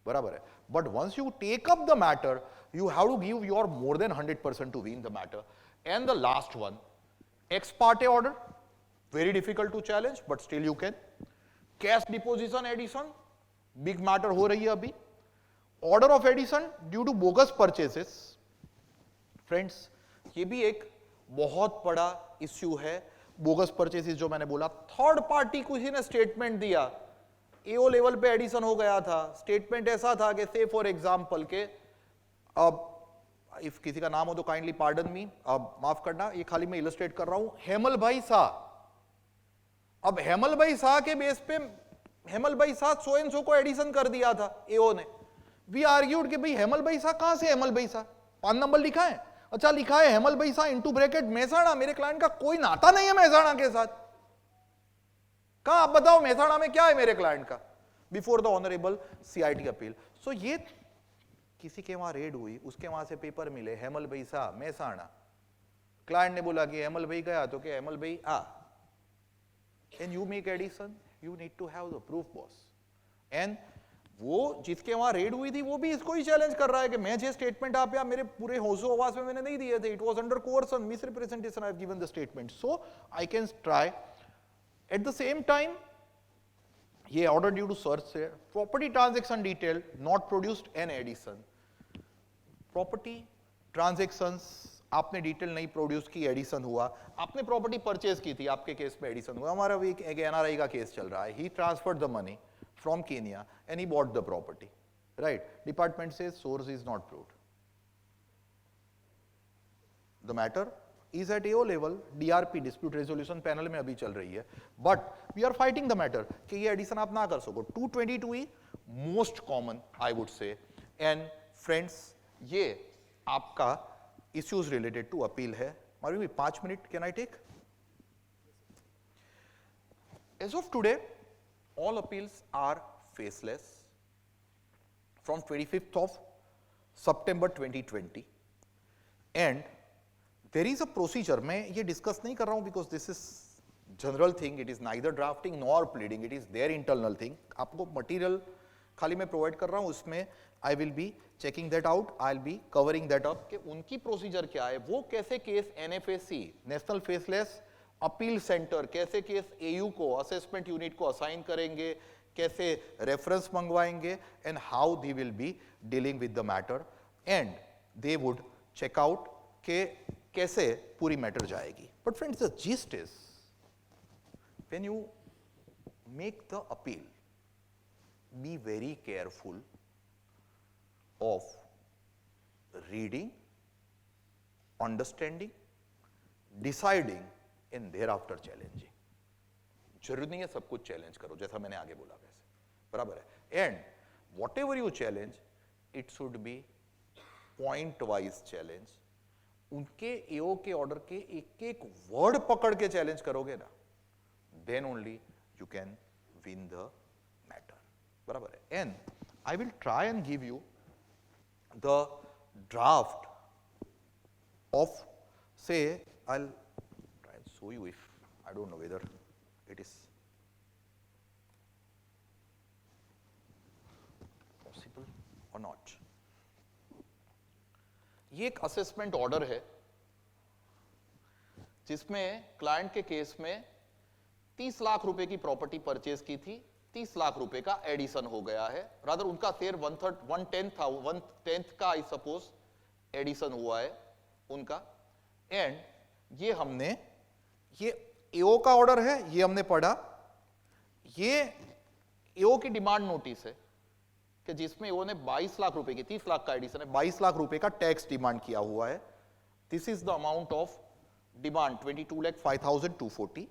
बराबर है, but once you take up the matter you have to give your more than 100% to win the matter. And the last one, ex parte order, very difficult to challenge, but still you can. Cash deposition addition, big matter हो रही है अभी. Order of addition due to bogus purchases. Friends, ये भी एक बहुत बड़ा issue है. बोगस परचेसेस जो मैंने बोला, थर्ड पार्टी किसी ने स्टेटमेंट दिया, एओ लेवल पे एडिशन हो गया था. स्टेटमेंट ऐसा था कि से फॉर एग्जांपल के, अब इफ किसी का नाम हो तो काइंडली पार्डन मी, अब माफ करना, ये खाली मैं इलस्ट्रेट कर रहा हूं. हेमल भाई शाह, अब हेमल भाई शाह के बेस पे हेमल भाई शाह सो एंड सो को एडिशन कर दिया था एओ ने. वी आर्ग्यूड कि भाई हेमल भाई शाह कहां से हेमल भाई शाह, 5 नंबर लिखा है, अच्छा लिखा है हेमल भाई शाह इनटू ब्रैकेट मेहसाणा. मेरे क्लाइंट का कोई नाता नहीं है मेहसाणा के साथ. कहां आप बताओ मेहसाणा में क्या है मेरे क्लाइंट का. Before the honourable CIT appeal. So ये किसी के वहां रेड हुई, उसके वहां से पेपर मिले, हेमल भाई शाह मेहसाणा. क्लाइंट ने बोला कि हेमल भाई गया तो क्या हेमल भाई आ. And you make addition, you need to have the proof boss. एंड वो जिसके वहां रेड हुई थी वो भी इसको ही चैलेंज कर रहा है कि मैं जो स्टेटमेंट आप मेरे पूरे होशो आवाज में मैंने नहीं दिए थे. It was under coercion, misrepresentation, I have given the statement. So I can try. At the same time ये ऑर्डर ड्यू टू सर्च से property transaction detail not produced an addition. Property transactions आपने detail नहीं produce की, addition हुआ. आपने property purchase की थी, आपके केस में एडिशन हुआ. हमारा भी एक एनआरआई का केस चल रहा है. He transferred the money from Kenya and he bought the property, right? Department says source is not proved. The matter is at AO level, DRP dispute resolution panel में अभी चल रही है, but we are fighting the matter कि ये addition आप ना कर सको. 222E most common I would say. And friends, ये आपका issues related to appeal है. मालूम है 5 minute can I take? As of today, all appeals are faceless from 25th of September 2020 and there is a procedure. मैं ये discuss नहीं कर रहा हूँ because this is general thing, it is neither drafting nor pleading, it is their internal thing. आपको material खाली मैं provide कर रहा हूँ, उसमें I will be checking that out, I'll be covering that up कि उनकी procedure क्या है, वो कैसे case NFAC national faceless appeal centre कैसे केस एयू को असेसमेंट यूनिट को असाइन करेंगे, कैसे रेफरेंस मंगवाएंगे, and how they will be dealing with the matter and they would check out के कैसे पूरी मैटर जाएगी. But friends, the gist is when you make the appeal, be very careful of reading, understanding, deciding and thereafter challenging. जरूरी नहीं है सब कुछ challenge करो, जैसा मैंने आगे बोला वैसे, बराबर है. And what ever you challenge, it should be point wise challenge. उनके एओ के ऑर्डर के एक एक वर्ड पकड़ के चैलेंज करोगे ना, then only you can win the matter, बराबर है. And I will try and give you the draft of, say I show you if I don't know whether it is possible or not. ये एक assessment order है जिसमें client के case में 30 लाख रुपए की प्रॉपर्टी परचेज की थी, 30 लाख रुपए का एडिशन हो गया है. रादर उनका शेयर 1/10 का आई सपोज एडिशन हुआ है उनका. एंड ये हमने, ये एओ का ऑर्डर है, ये हमने पढ़ा. ये एओ की डिमांड नोटिस है कि जिसमें एओ ने 22 लाख रुपए की, 30 लाख का एडिशन है, 22 लाख रुपए का टैक्स डिमांड किया हुआ है. This is the amount of demand 22,05,240.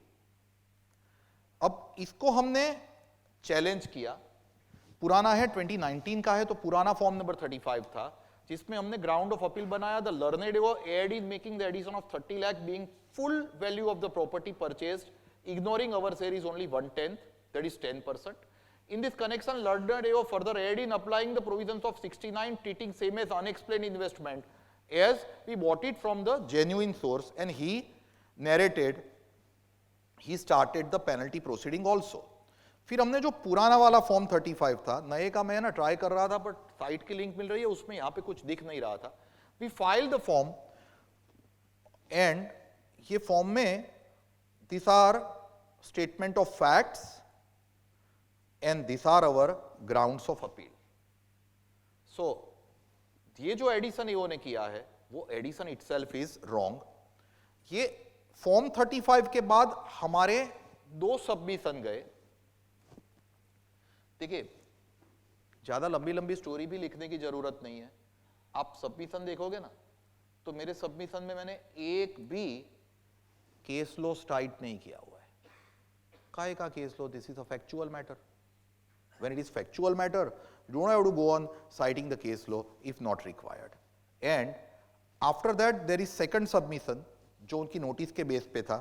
अब इसको हमने चैलेंज किया. पुराना है 2019 का है, तो पुराना फॉर्म नंबर 35 था जिसमें हमने ग्राउंड ऑफ अपील बनाया. The learned AO erred in making the addition of 30 lakh being full value of the property purchased, ignoring our share is only 1/10, that is 10%, In this connection, learned AO further aid in applying the provisions of 69 treating same as unexplained investment as we bought it from the genuine source, and he narrated he started the penalty proceeding also. फिर हमने जो पुराना वाला form 35 था, नए का मैं ना ट्राई कर रहा था बट साइट की लिंक मिल रही है उसमें यहाँ पे कुछ दिख नहीं रहा था. We file the form and ये फॉर्म में this are statement of facts and these are our grounds of appeal. So ये जो एडिशन EO ने किया है वो एडिशन itself is wrong. ये फॉर्म 35 के बाद हमारे 2 सबमिशन गए. देखिए ज्यादा लंबी लंबी स्टोरी भी लिखने की जरूरत नहीं है. आप सबमिशन देखोगे ना तो मेरे सबमिशन में मैंने एक भी केस लॉ स्टाइट नहीं किया हुआ है. काहे का case law? This is a factual matter. When it is factual matter, you don't have to go on citing the case law if not required. And after that, there is second submission, जो उनकी notice के base पे था.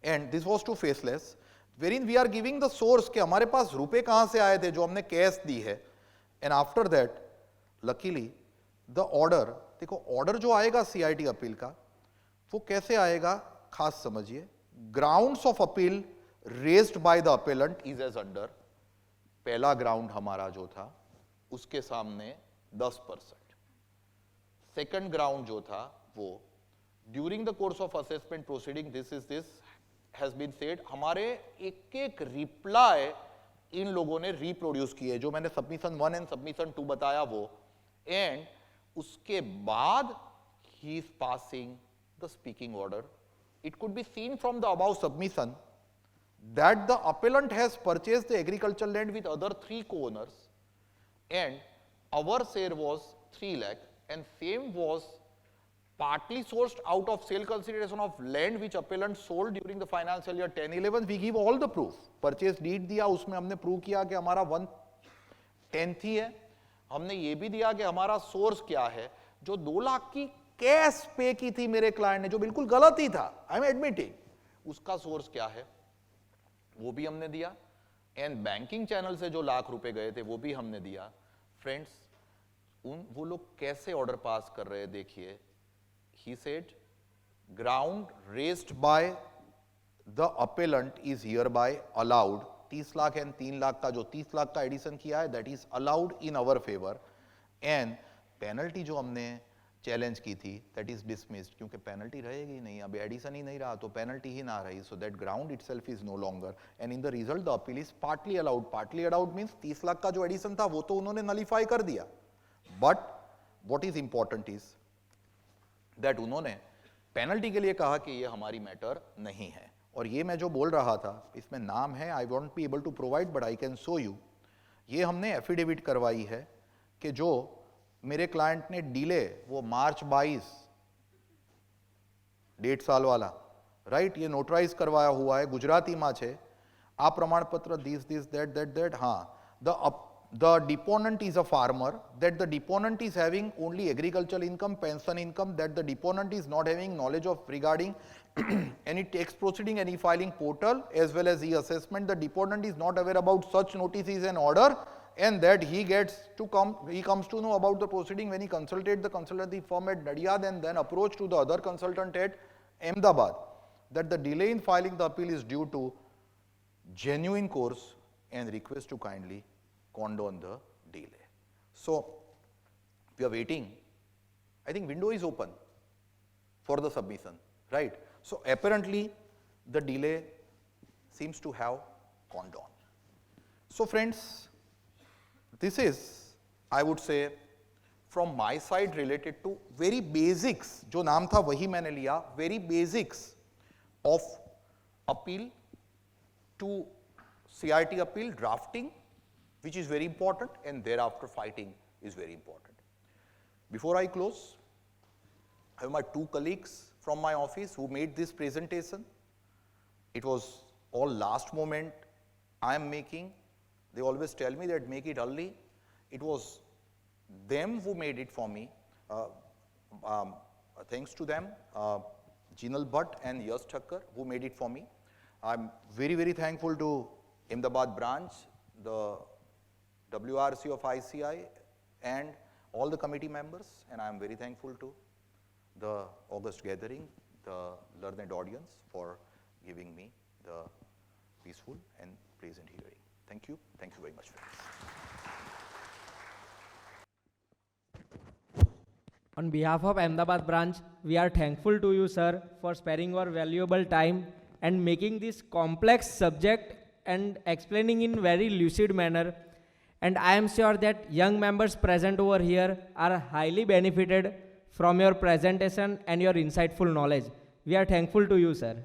And this was to faceless, wherein we are giving the source कि हमारे पास रुपए कहाँ से आए थे जो हमने कैश दी है. And after that, luckily, the order, देखो order जो आएगा CIT अपील का, वो कैसे आएगा खास समझिए. Grounds of appeal raised by the appellant is as under. पहला ग्राउंड हमारा जो था उसके सामने 10%. सेकंड ग्राउंड जो था वो during the course of assessment proceeding this has been said. हमारे एक एक रिप्लाई इन लोगों ने रिप्रोड्यूस किए जो मैंने सबमिशन 1 एंड सबमिशन 2 बताया वो. एंड उसके बाद he is passing the speaking order. It could be seen from the above submission that the appellant has purchased the agricultural land with other 3 co-owners and our share was 3 lakh and same was partly sourced out of sale consideration of land which appellant sold during the financial year 10-11. We give all the proof. Purchase deed दिया, उसमें हमने prove किया कि हमारा 1/10 ही है. हमने ये भी दिया कि हमारा सोर्स क्या है. जो 2 लाख की कैश पे की थी मेरे क्लाइंट ने जो बिल्कुल गलत ही था, आई एम एडमिटिंग, उसका सोर्स क्या है वो भी हमने दिया. एंड बैंकिंग चैनल से जो लाख रुपए गए थे वो भी हमने दिया. फ्रेंड्स वो लोग कैसे ऑर्डर पास कर रहे हैं देखिए. He said ground raised by the appellant is hereby allowed. 30 lakh and 3 lakh का जो 30 लाख का एडिशन किया है that is allowed in our favour. And penalty जो हमने चैलेंज की थी दैट इज डिसमिस्ड क्योंकि पेनल्टी रहेगी नहीं. अब एडिशन ही नहीं रहा तो पेनल्टी ही ना रही. So that ground itself is no longer and in the result the appeal is partly allowed. Partly allowed means 30 lakh का जो एडिशन था वो तो उन्होंने नलिफाई कर दिया. But what is important is that उन्होंने पेनल्टी के लिए कहा कि ये हमारी मैटर नहीं है. और ये मैं जो बोल रहा था इसमें नाम है, I won't be able to provide but I can show you. ये हमने एफिडेविट करवाई है कि जो मेरे क्लाइंट ने डिले वो मार्च 22 1.5 साल वाला राइट ये नोटराइज करवाया हुआ है गुजराती में छे. आ प्रमाण पत्र दिस दैट. हाँ, the deponent is a farmer, that the deponent is having only agricultural income, pension income, that the deponent is not having knowledge of regarding any tax proceeding, any filing portal as well as e-assessment. The deponent is not aware about such notices and order, and that he comes to know about the proceeding when he consulted the consultancy firm at Nadiad and then approached to the other consultant at Ahmedabad, that the delay in filing the appeal is due to genuine course and request to kindly condone the delay. So we are waiting. I think window is open for the submission, right? So apparently the delay seems to have gone down. So friends, this is, I would say, from my side related to very basics, जो नाम था वही मैंने लिया, very basics of appeal to CIT appeal drafting, which is very important, and thereafter fighting is very important. Before I close, I have my two colleagues from my office who made this presentation. It was all last moment I am making. They always tell me that make it early. It was them who made it for me. Thanks to them, Jinal Bhatt and Yash Thakkar who made it for me. I'm very, very thankful to Ahmedabad branch, the WRC of ICI, and all the committee members, and I am very thankful to the August gathering, the learned audience for giving me the peaceful and pleasant hearing. Thank you very much, friends. On behalf of Ahmedabad branch, we are thankful to you, sir, for sparing your valuable time and making this complex subject and explaining in very lucid manner. And I am sure that young members present over here are highly benefited from your presentation and your insightful knowledge. We are thankful to you, sir.